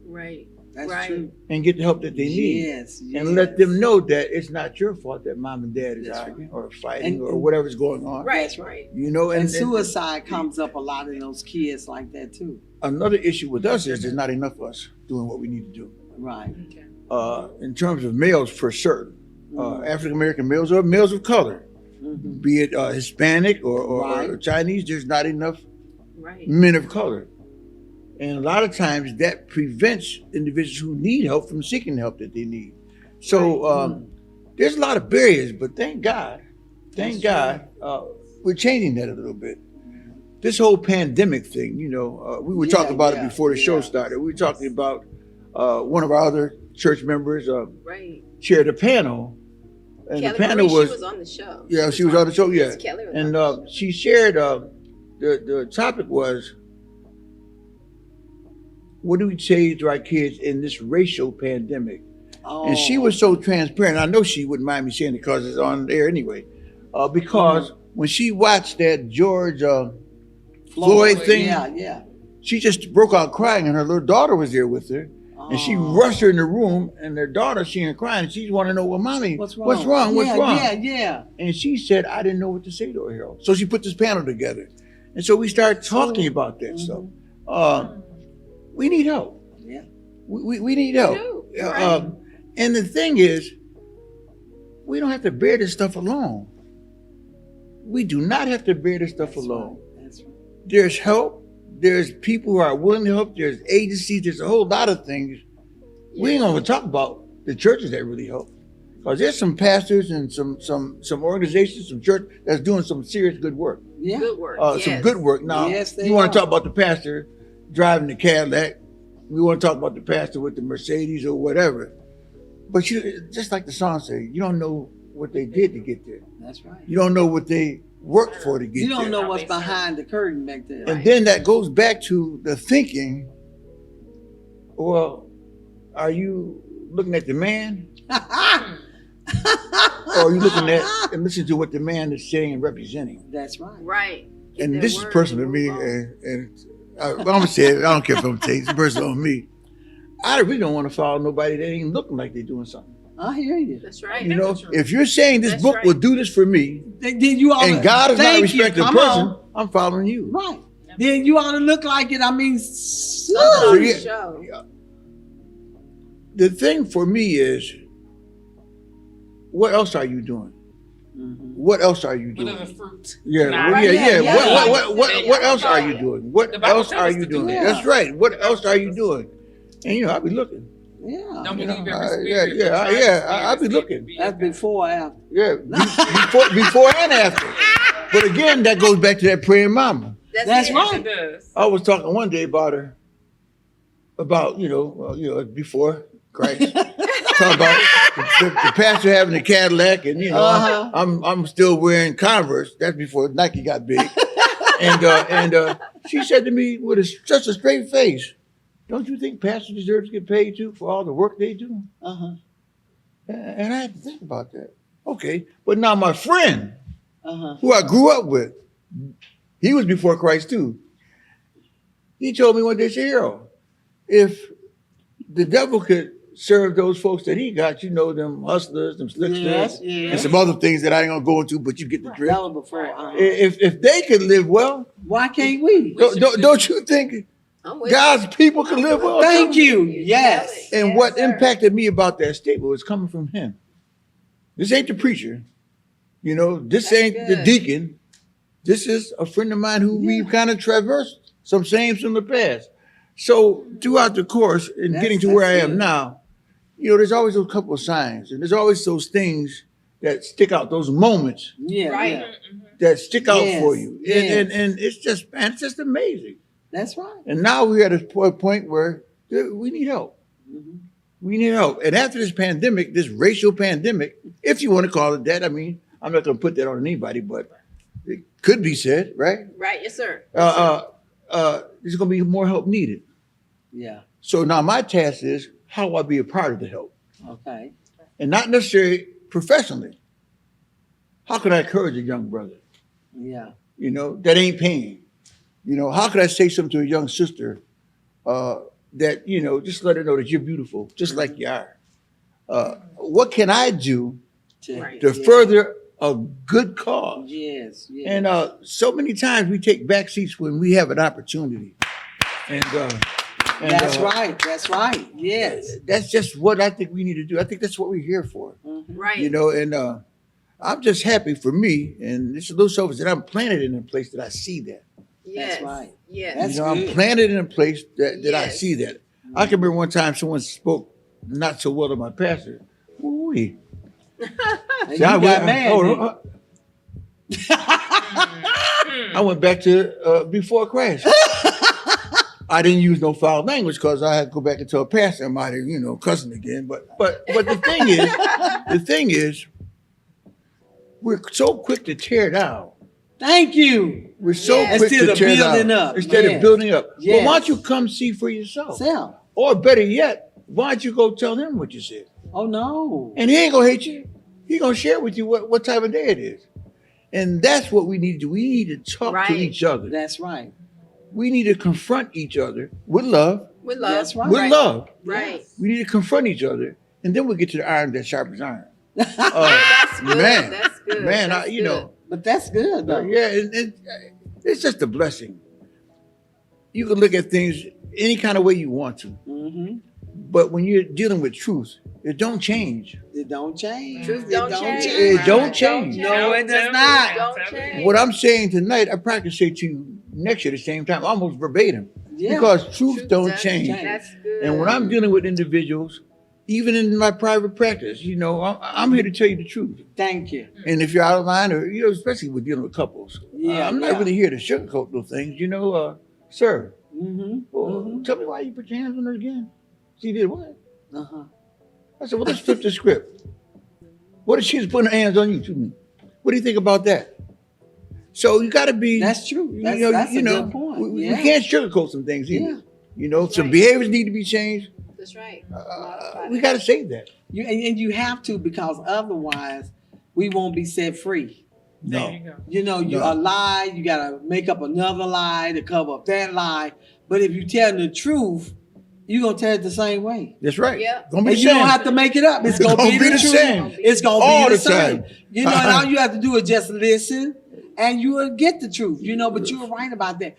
Right. That's Right. true. and get the help that they need. Yes. And let them know that it's not your fault that mom and dad is That's arguing or fighting And- or whatever's going on. Right. That's Right. You know, And suicide comes up a lot in those kids like that too. another issue with us is there's not enough of us doing what we need to do. Right. Okay. In terms of males, for certain, Mhm. African American males or males of color, Mhm. be it Hispanic or Right. Chinese, there's not enough Right. men of color. And a lot of times that prevents individuals who need help from seeking the help that they need. So there's a lot of barriers, but thank God, we're changing that a little bit. This whole pandemic thing, you know, we were Yeah, talking about yeah, it before the show yeah. started. We were talking about one of our other church members Right. chaired a panel, and Kelly the panel Marie, was, she was on the show. yeah, she was on the show, yeah. Yes, Kelly was And on the show. she shared the topic was, what do we say to our kids in this racial pandemic? Oh. And she was so transparent. I know she wouldn't mind me saying it because it's on air anyway. Because when she watched that George Floyd thing, Yeah. she just broke out crying, and her little daughter was there with her. And she Oh. rushed her in the room, and their daughter seeing her crying, and she wanted to know, well, mommy, What's wrong? What's wrong? Yeah. And she said, I didn't know what to say to her, Harold. So she put this panel together. And so we started talking about that stuff. We need help. Yeah. We need help. do, Uh, and the thing is, we don't have to bear this stuff alone. We do not have to bear this stuff alone. That's right. There's help. There's people who are willing to help. There's agencies. There's a whole lot of things. We ain't gonna talk about the churches that really help. Because there's some pastors and some organizations, some church that's doing some serious good work. Yeah. Good work. Some yes. good work. Now, Yes, they you want are. to talk about the pastor driving the Cadillac. We want to talk about the pastor with the Mercedes or whatever. But you, just like the song says, you don't know what they did to get there. That's right. You don't know what they worked for to get You there. don't know what's behind the curtain back there. And then that goes back to the thinking, well, are you looking at the man? Or are you looking at and listening to what the man is saying and representing? That's right. Right. Get And that this is word personal to and me, move on. and I'm gonna say it. I don't care if I'm saying it's personal on me. I really don't want to follow nobody that ain't looking like they're doing something. I hear you. That's right. You know, That's true. if you're saying this That's book right. will do this for me, Then you ought and to, God is not a thank you. respected Come person, on. I'm following you. Right. Then you ought to look like it. I mean, So, On the yeah, show. the thing for me is, what else are you doing? Mhm. What else are you What doing? are the fruits? Yeah, Nah, well, yeah, yeah, yeah. yeah. What else are you doing? What The Bible else tells are us you to do doing? that. That's right. What else are you doing? And you know, I'll be looking. Yeah. Don't You believe know, every yeah, spirit. yeah, but try yeah, the I'll be spirits looking. to be That's of God. before or after. Yeah, before and after. But again, that goes back to that praying mama. That's it. right. It does. I was talking one day about her, about before Christ, talking about the pastor having a Cadillac, and Uh-huh. I'm still wearing Converse. That's before Nike got big, and she said to me with such a straight face, "Don't you think pastors deserve to get paid too for all the work they do?" Uh-huh. And I had to think about that. Okay, but now my friend, Uh-huh. who I grew up with, he was before Christ too. He told me one day, Harold, if the devil could serve those folks that he got, them hustlers, them slicksters, Yes, and yes. some other things that I ain't gonna go into, but you get the drift. That was before. Uh-huh. If they could live well, Why can't we? don't you think I'm with God's people can live well? Thank too? you. Yes. And Yes, what sir. impacted me about that statement was coming from him. This ain't the preacher. This That's ain't the good. deacon. This is a friend of mine who we've kind of traversed some sayings from the past. So throughout the course and That's- getting to where I that's am good. now, there's always those couple of signs, and there's always those things that stick out, those moments Yeah, Right. yeah. that stick out Yes, for you. yes. And it's just, man, it's just amazing. That's right. And now we're at a point where we need help. Mhm. We need help. And after this pandemic, this racial pandemic, if you want to call it that, I mean, I'm not going to put that on anybody, but it could be said, right? Right, yes, sir. There's going to be more help needed. Yeah. So now my task is, how do I be a part of the help? Okay. And not necessarily professionally. How can I encourage a young brother, Yeah. that ain't paying? How could I say something to a young sister that, just let her know that you're beautiful, just like you are? What can I do Right. to further a good cause? Yes. Yes. And so many times we take back seats when we have an opportunity. And that's right. That's right. Yes. That's just what I think we need to do. I think that's what we're here for. Mhm. Right. And I'm just happy for me, and it's a little selfish that I'm planted in a place that I see that. Yes. That's right. Yes. That's I'm good. planted in a place that I Yes. see that. I can remember one time someone spoke not so well to my pastor. Ooh. And you See, I got mad. I went back to before Christ. I didn't use no foul language because I had to go back and tell a pastor I might have, cussing again. But the thing is, we're so quick to tear down. Thank you. We're so Yes. quick Instead to of tear building down up. instead Yes. of building up. But Yes. why don't you come see for yourself? Self. Or better yet, why don't you go tell him what you said? Oh no. And he ain't gonna hate you. He gonna share with you what time of day it is. And that's what we need to do. We need to talk to Right. each other. That's right. We need to confront each other with love. With love. That's right. With love. Right. We need to confront each other. And then we'll get to the iron that sharpens iron. That's good. man. That's good. Man, That's good. But that's good though. yeah, it's just a blessing. You can look at things any kind of way you want to. Mm-hmm. But when you're dealing with truth, it don't change. It don't change. Truth It don't change. It don't change. No, it does not. Don't change. What I'm saying tonight, I practice say to you next year at the same time, almost verbatim. Yeah. Because truth don't does change. That's good. And when I'm dealing with individuals, even in my private practice, I'm here to tell you the truth. Thank you. And if you're out of line, or especially with dealing with couples, Yeah, I'm not yeah. really here to sugarcoat those things. Sir, Mm-hmm. well, tell me why you put your hands on her again. She did what? Uh-huh. I said, well, let's flip the script. What if she's putting her hands on you to me? What do you think about that? So you got to be. That's true. That's a good point. We Yeah. can't sugarcoat some things either. Some Right. behaviors need to be changed. That's right. We got to say that. And you have to, because otherwise we won't be set free. No. You No. a lie, you gotta make up another lie to cover up that lie. But if you tell the truth, you're gonna tell it the same way. That's right. Yeah. Gonna be And the you don't same. have to make it up. It's gonna, be the truth. same. It's gonna All be the the same. time. And all you have to do is just listen, and you will get the truth. But you're right about that.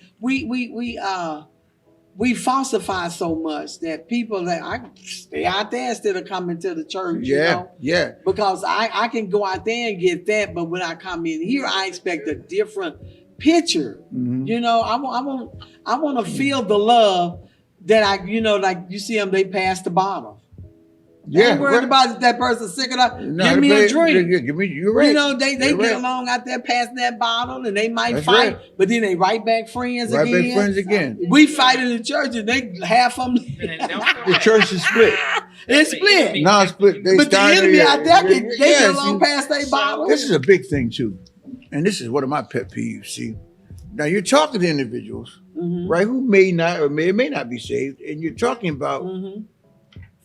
We falsify so much that people that I stay out there instead of coming to the church. Yeah. Because I can go out there and get that, but when I come in here, I expect a different picture. Mhm. I want to feel the love that like you see them, they pass the bottle. Yeah. Ain't worried about if that person's sick or not. No, Give me a drink. Yeah, give me. You're right. They You're get right. along out there past that bottle and they might That's fight, right. but then they right back friends Right again. back friends again. We fight in the church and they half of them. The church is split. It's split. Now it's split. They But the started- enemy out there, they Yeah, get along see, past their bottle. This is a big thing too, and this is one of my pet peeves. See, now you're talking to individuals, Mhm. right, who may not or may not be saved, and you're talking about Mhm.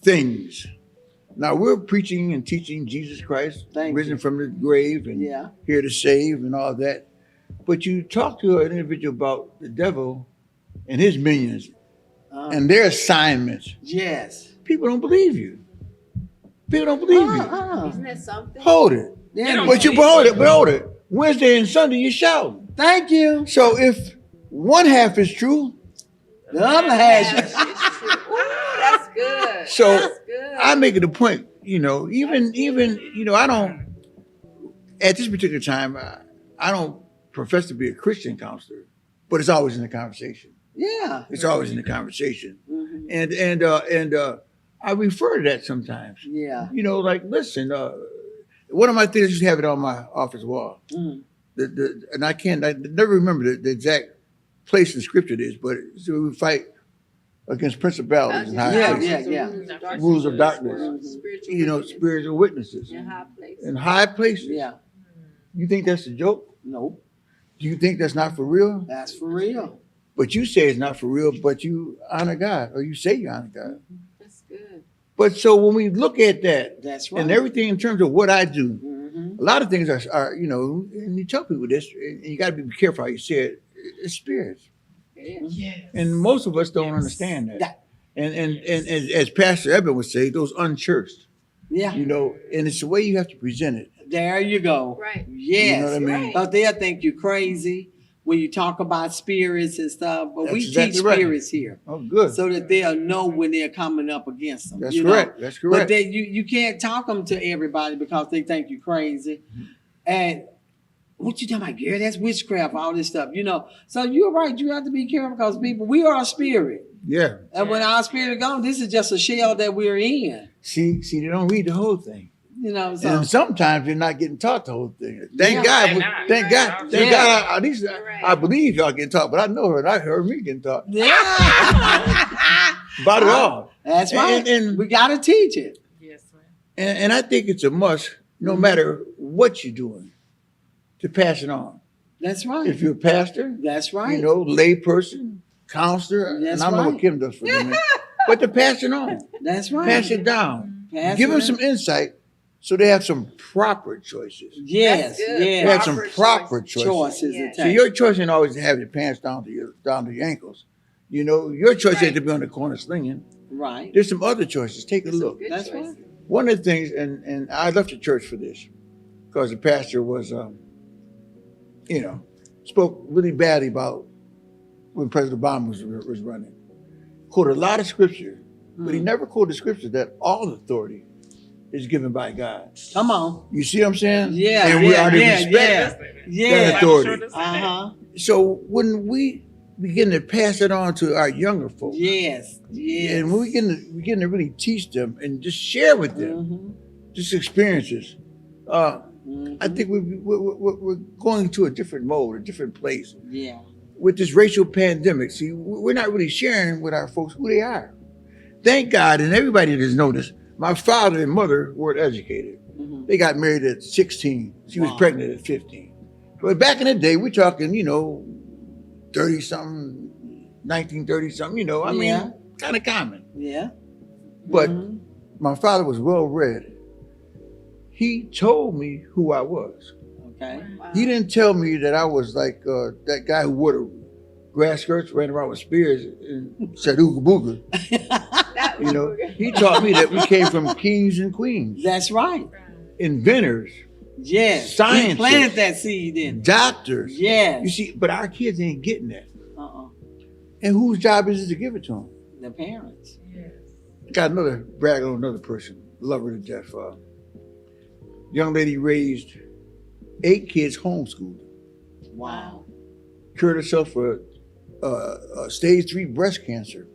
things. Now we're preaching and teaching Jesus Christ, Thank risen you. from the grave and Yeah. here to save and all that. But you talk to an individual about the devil and his minions and their assignments. Yes. People don't believe you. People don't believe you. Isn't that something? Hold it. Yeah. But hold it. Wednesday and Sunday you're shouting. Thank you. So if one half is true, The other half. It's true. Ooh, that's good. So, That's good. I make it a point, even I don't, at this particular time, I don't profess to be a Christian counselor, but it's always in the conversation. Yeah. It's always in the conversation. Mhm. And I refer to that sometimes. Yeah. You know, like, listen, one of my things used to have it on my office wall. Mm. And I never remember the exact place in scripture it is, but so we fight against principalities and high Yeah, places. yeah. Rules of darkness. Spiritual You know, wickedness spiritual witnesses. in high places. In high places. Yeah. You think that's a joke? Nope. Do you think that's not for real? That's for real. But you say it's not for real, but you honor God, or you say you honor God. That's good. But so when we look at that That's right. and everything in terms of what I do, Mm-hmm. a lot of things are you know, and you tell people this, and you got to be careful how you say it. It's spirits, Yeah. Yes. and most of us don't Yes. understand that. Yeah. And as Pastor Eben would say, those unchurched, Yeah. you know, and it's the way you have to present it. There you go. Right. Yes. You know what I mean? Right. Because they'll think you're crazy when you talk about spirits and stuff. But That's we exactly teach right. spirits here Oh, good. so that they'll know when they're coming up against them. That's you know? correct. That's But correct. then you can't talk them to everybody because they think you're crazy. And what you talking about, girl? That's witchcraft, all this stuff, you know. So you're right. You have to be careful because people, we are a spirit. Yeah. And when our spirit gone, this is just a shell that we're in. See, they don't read the whole thing. You know, so And sometimes you're not getting taught the whole thing. Thank Yeah. God. They're not. Thank God. Right. Thank Yeah. God. At least Right. I believe y'all getting taught, but I know her and I heard me getting taught yeah. about it all. That's right. And we gotta teach it. Yes, ma'am. And I think it's a must, no matter what you're doing, to pass it on. That's right. If you're a pastor, That's right. you know, lay person, counselor, That's and I don't know right. what Kim does for them, but to pass it on, That's right. pass it down, Pass give it them on. some insight so they have some proper choices. Yes, That's good. They have yes. some Proper proper choices. Choices Yeah. to So take. your choice ain't always to have your pants down to your ankles. You know, your choice Right. ain't to be on the corner slinging. Right. There's some other choices. Take a Some look. good That's choices. right. One of the things, and I left the church for this, because the pastor was, you know, spoke really badly about when President Obama was running. Quoted a lot of scripture, but he never quoted scripture that all authority is given by God. Come on. You see what I'm saying? Yeah, And we yeah, are to yeah, respect. Yeah. That authority. I'm sure to say that. Uh-huh. So when we begin to pass it on to our younger folks, Yes. Yes. and when we begin to really teach them and just share with them Mhm. just experiences, Mhm. I think we're going to a different mode, a different place. Yeah. With this racial pandemic, see, we're not really sharing with our folks who they are. Thank God, and everybody that's noticed, my father and mother weren't educated. Mhm. They got married at 16. She was Wow. pregnant at 15. But back in the day, we're talking, you know, 30-something, 1930-something, you know, I Yeah. mean, kind of common. Yeah. But Mhm. my father was well-read. He told me who I was. Okay. Wow. He didn't tell me that I was like that guy who wore the grass skirts, ran around with spears and said ooga booga. That was You know, good. he taught me that we came from kings and queens, That's right. inventors, Yes. He Scientists. planted that seed in. doctors. Yes. You see, but our kids ain't getting that. Uh-uh. And whose job is it to give it to them? The parents. Yes. Got another brag on another person, love her to death. Young lady raised 8 kids homeschooled, Wow. cured herself for stage 3 breast cancer.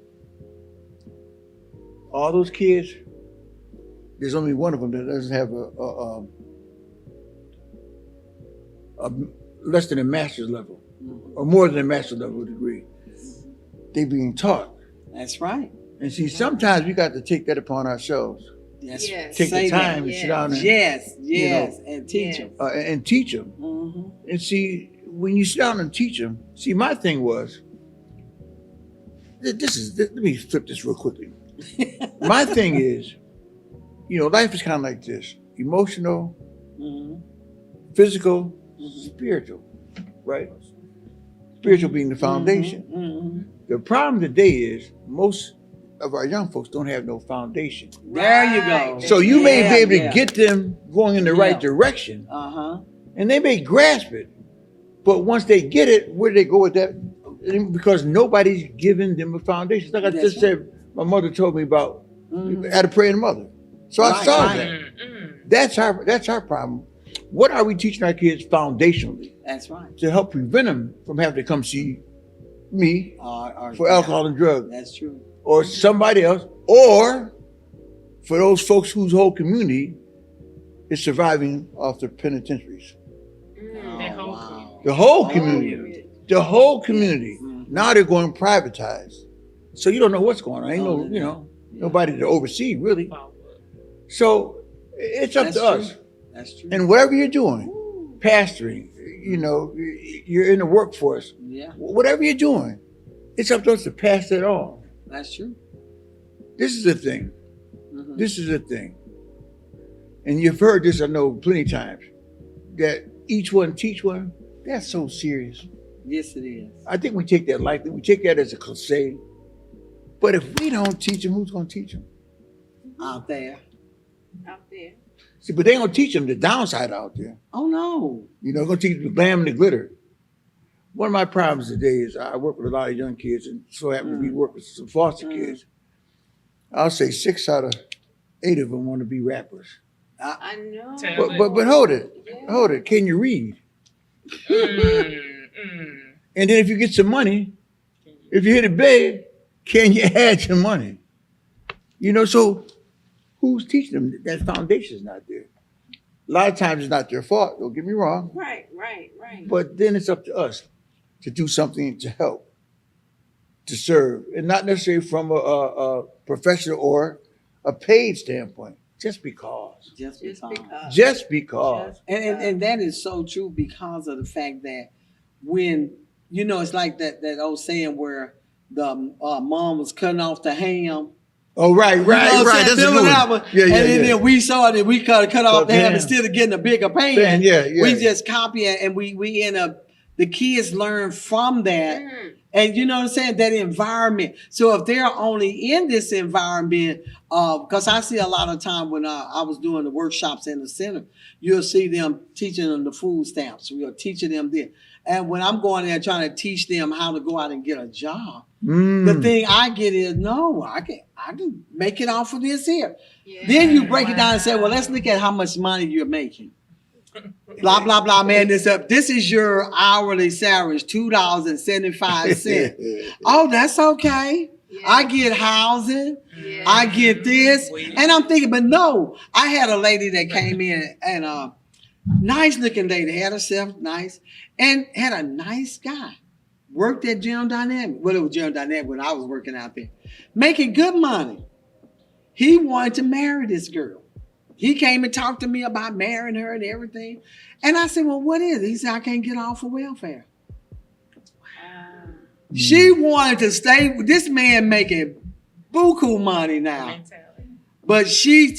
All those kids, there's only one of them that doesn't have a less than a master's level or more than a master's level degree. They being taught. That's right. And see, sometimes we got to take that upon ourselves. Yes. Yes. Take Say the time that. to sit down and, Yes. Yes. And teach Yes. them. and teach them. Mhm. And see, when you sit down and teach them, see, my thing was, let me flip this real quickly. My thing is, you know, life is kind of like this: emotional, Mhm. physical, spiritual, right? Spiritual being the foundation. Mhm. The problem today is most of our young folks don't have no foundation. There you go. Right. So you may be able to Yeah. get them going in the Yeah. right direction, Uh-huh. and they may grasp it. But once they get it, where do they go with that? Because nobody's giving them a foundation. Like I That's just said, my mother told me about Mhm. how to pray in the mother. So I Right, saw right. that. Mm-mm. That's our problem. What are we teaching our kids foundationally That's right. to help prevent them from having to come see me Or- for alcohol and drugs, That's true. or somebody else, or for those folks whose whole community is surviving off the penitentiaries. That whole wow. The whole community. The whole community. Now they're going privatized. So you don't know what's going on. Ain't no, you know, nobody to oversee really. So it's up to us. That's true. And whatever you're doing, pastoring, you know, you're in the workforce. Yeah, Whatever you're doing, it's up to us to pass that on. that's true. This is the thing. Mhm. This is the thing. And you've heard this, I know, plenty of times, that each one teach one. That's so serious. Yes, it is. I think we take that lightly. We take that as a cliche. But if we don't teach them, who's going to teach them? Out there. Out there. See, but they ain't going to teach them the downside out there. Oh no. You know, they're going to teach them the glam and the glitter. One of my problems today is I work with a lot of young kids, and so happen to be working with some foster kids. I'll say 6 out of 8 of them want to be rappers. I know. But hold it. Hold it. Can you read? And then if you get some money, if you hit it big, can you add your money? You know, so who's teaching them? That foundation's not there. A lot of times it's not their fault, don't get me wrong. Right. But then it's up to us to do something to help, to serve, and not necessarily from a professional or a paid standpoint, just because. Just Just because. because. Just because. And that is so true because of the fact that when, you know, it's like that old saying where the mom was cutting off the ham. Oh, right. You know what I'm saying? That's a Feeling good that one. one. Yeah, And then we saw that we cut off the ham ham. instead of getting a bigger pan. Pan, yeah. We just copy it, and we end up, the kids learn from that. And you know what I'm saying? That environment. So if they're only in this environment, because I see a lot of time when I was doing the workshops in the center, you'll see them teaching them the food stamps. We are teaching them this. And when I'm going there trying to teach them how to go out and get a job, the thing I get is, no, I can make it off of this here. Yeah. Then you break it down and say, well, let's look at how much money you're making. Blah, blah, blah, man, this up. This is your hourly salary, it's $2.75. Oh, that's okay. Yeah. I get housing. Yeah. I get this. And I'm thinking, but no, I had a lady that came in and nice looking lady, had herself nice, and had a nice guy. Worked at General Dynamic. Well, it was General Dynamic when I was working out there. Making good money. He wanted to marry this girl. He came and talked to me about marrying her and everything. And I said, well, what is it? He said, I can't get off of welfare. She wanted to stay with this man making buku money now. But he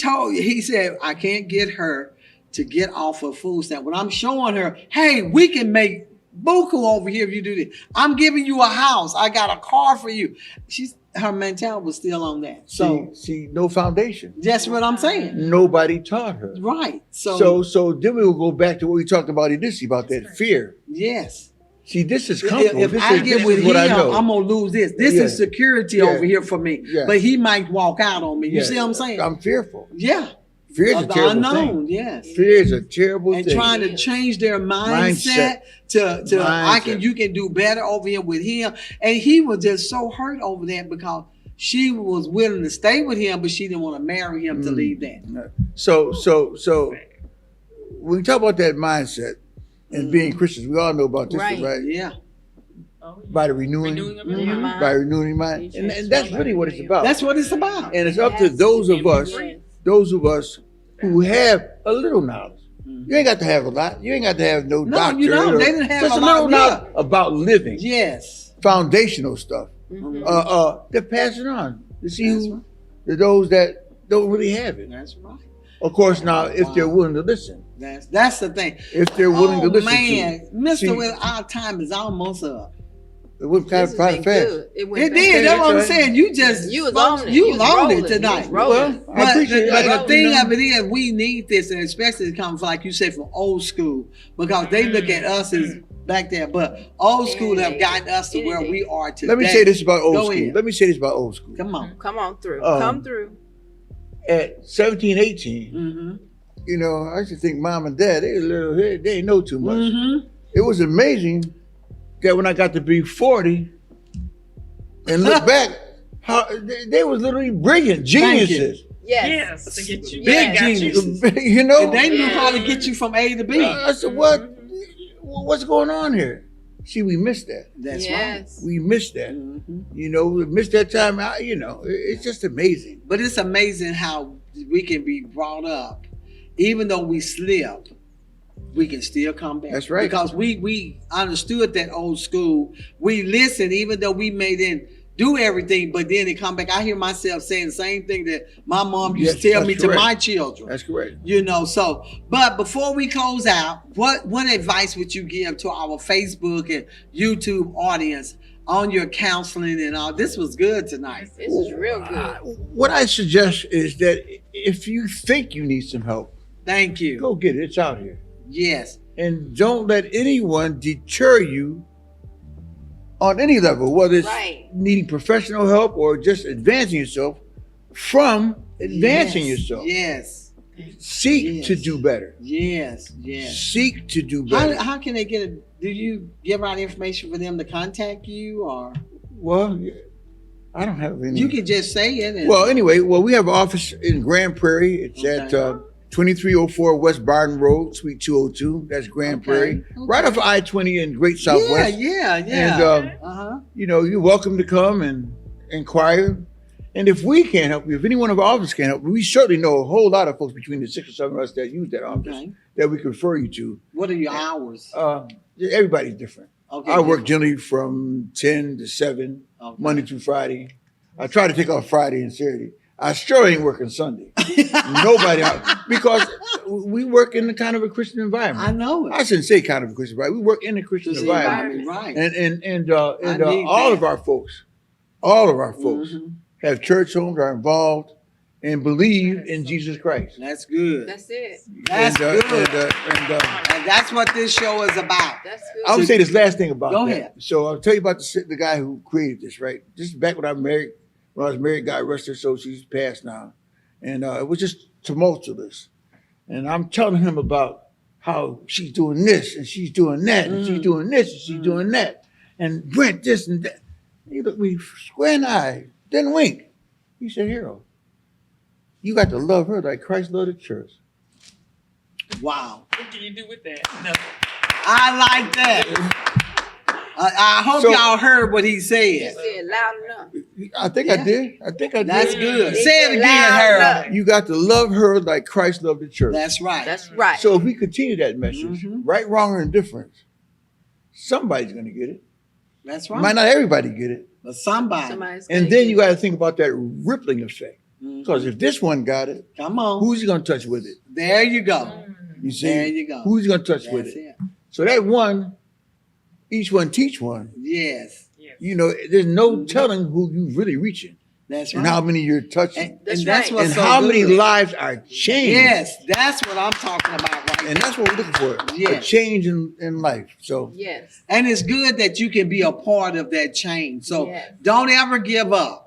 said, I can't get her to get off of food stamp. When I'm showing her, hey, we can make buku over here if you do this. I'm giving you a house. I got a car for you. Her mentality was still on that. So see, no foundation. that's what I'm saying. Nobody taught her. Right. So then we'll go back to what we talked about initially about that fear. yes. See, this is comfortable. If this I is, get this with is what him, I know. I'm gonna lose this. This is security over here for me. Yeah. But he might walk out on me. You Yeah. see what I'm saying? I'm fearful. Yeah. Fear is a Of the terrible unknown, thing. yes. Fear is a terrible And thing. trying to change their mindset to Mindset. you can do better over here with him. And he was just so hurt over that because she was willing to stay with him, but she didn't want to marry him to leave that. So when we talk about that mindset and being Christians, we all know about this, right? Yeah. By the renewing Renewing of your mind. by renewing your mind. And that's really what it's about. That's what it's about. And it's up to those of us who have a little knowledge. You ain't got to have a lot. You ain't got to have no doctorate. you don't. They didn't have just a a little lot, knowledge about living. Yes. Foundational stuff. They're passing on to see who those that don't really have it. That's right. Of course, now if they're willing to listen, That's the thing. if they're willing to listen man, to, Mr. See, Will, our time is almost up. it went kind This of has been fast. good. It It did. That's what I'm saying. You just You was on it. You You was on rolling. it tonight. You was rolling. Well, I But appreciate it. the thing You know, of it is, we need this, and especially it comes like you say from old school, because they look at us as back there. But old school have gotten us to where we are today. let me say this about old Go school. ahead. Let me say this about old school. Come on. Come on through. Um, Come through. At 17, 18, Mm-hmm. you know, I used to think mom and dad, they didn't know too much. Mm-hmm. It was amazing that when I got to be 40 and look back, how they was literally brilliant, geniuses. Yes. To get you. Big they got you. genius. You know, And they knew how to get you from A to B. I said, what's going on here? See, we missed that. That's Yes. We missed that. right. Mhm. You know, we missed that time. It's just amazing. But it's amazing how we can be brought up, even though we slip, we can still come back. That's right. Because we understood that old school. We listened, even though we didn't do everything, but then it come back. I hear myself saying the same thing that my mom used to Yes, tell that's me correct. to my children. That's correct. You know, so, but before we close out, what advice would you give to our Facebook and YouTube audience on your counseling and all? This was good tonight. This is real good. What I suggest is that if you think you need some help, Thank you. go get it. It's out here. Yes. And don't let anyone deter you on any level, whether it's Right. needing professional help or just advancing yourself from advancing Yes. yourself. Yes. Seek Yes. to do better. Yes. Yes. Seek to do better. How can they get it? Do you give out information for them to contact you, or Well, I don't have any. you can just say it? And, Well, anyway, we have an office in Grand Prairie. It's at Okay. 2304 West Barton Road, Suite 202. That's Grand Okay, Prairie. okay. Right off of I-20 in Great Southwest. Yeah. And, Uh-huh. you're welcome to come and inquire. And if we can't help you, if any one of our offices can help you, we certainly know a whole lot of folks between the 6 or 7 of us that use that office Okay. that we can refer you to. What are your hours? Everybody's different. Okay. I work generally from 10 to 7, Okay. Monday through Friday. I try to take off Friday and Saturday. I sure ain't working Sunday. Nobody out, because we work in the kind of a Christian environment. I know it. I shouldn't say kind of a Christian environment. We work in a Christian Just environment. right. And I need all that. of our folks, Mhm. have church homes, are involved, and believe in Jesus Christ. That's good. That's it. That's good. And And that's what this show is about. That's good. I would say this last thing about Go that. ahead. So I'll tell you about the guy who created this, right? This is back when I was married, got arrested, so she's passed now. And it was just tumultuous. And I'm telling him about how she's doing this and she's doing that and she's doing this and she's doing that. And Brent this and that. He looked me square in the eye, didn't wink. He said, Harold, you got to love her like Christ loved the church. Wow. What can you do with that? Nothing. I like that. I hope So- y'all heard what he You said. said loud enough. I think Yeah. I did. I think I That's did. good. He Say it said again, loud Harold. enough. You got to love her like Christ loved the church. That's right. That's right. So if we continue that message, Mhm. right, wrong, or indifference, somebody's going to get it. That's Might right. not everybody get it. But somebody. Somebody's And gonna then get you got to think about that rippling effect. Mhm. Because if this one got it, Come on. who's he going to touch with it? There you go. You see? There you go. Who's he going to touch That's with it? it. So that one, each one teach one. Yes. You know, there's no Mhm. telling who you really reaching That's and right. how many you're touching And That's that's right. what's and so how good. many lives are changed. Yes, that's what I'm talking about right And now. that's what we're looking for. A Yes. change in life. So Yes. And it's good that you can be a part of that change. So Yes. don't ever give up.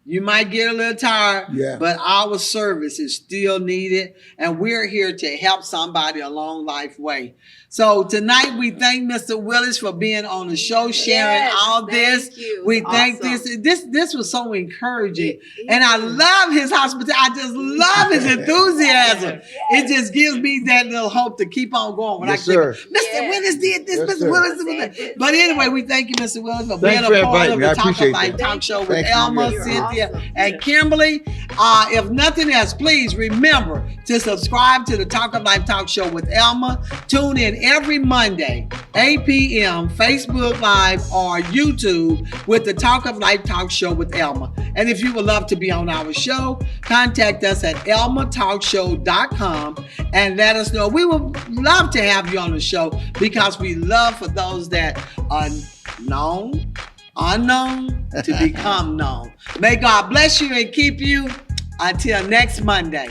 You might get a little tired, Yeah. but our service is still needed. And we're here to help somebody along life way. So tonight we thank Mr. Willis for being on the show, sharing Yes, all this. thank you. We thank Awesome. this was so encouraging. Yeah. And I love his hospitality. I just love his enthusiasm. It just gives me that little hope to keep on going. When Yes, I sir. think, Mr. Yes. Willis did this, Yes, Mr. sir. Willis did that. But anyway, we thank you, Mr. Willis, for being Thanks a for part inviting of me. the I Talk of appreciate Life that. Talk Show with Thank you. Elma, You're Cynthia, awesome. and Kimberly. If nothing else, please remember to subscribe to the Talk of Life Talk Show with Elma. Tune in every Monday, 8 p.m., Facebook Live or YouTube with the Talk of Life Talk Show with Elma. And if you would love to be on our show, contact us at elmatalkshow.com and let us know. We would love to have you on the show because we love for those that are unknown to become known. May God bless you and keep you until next Monday.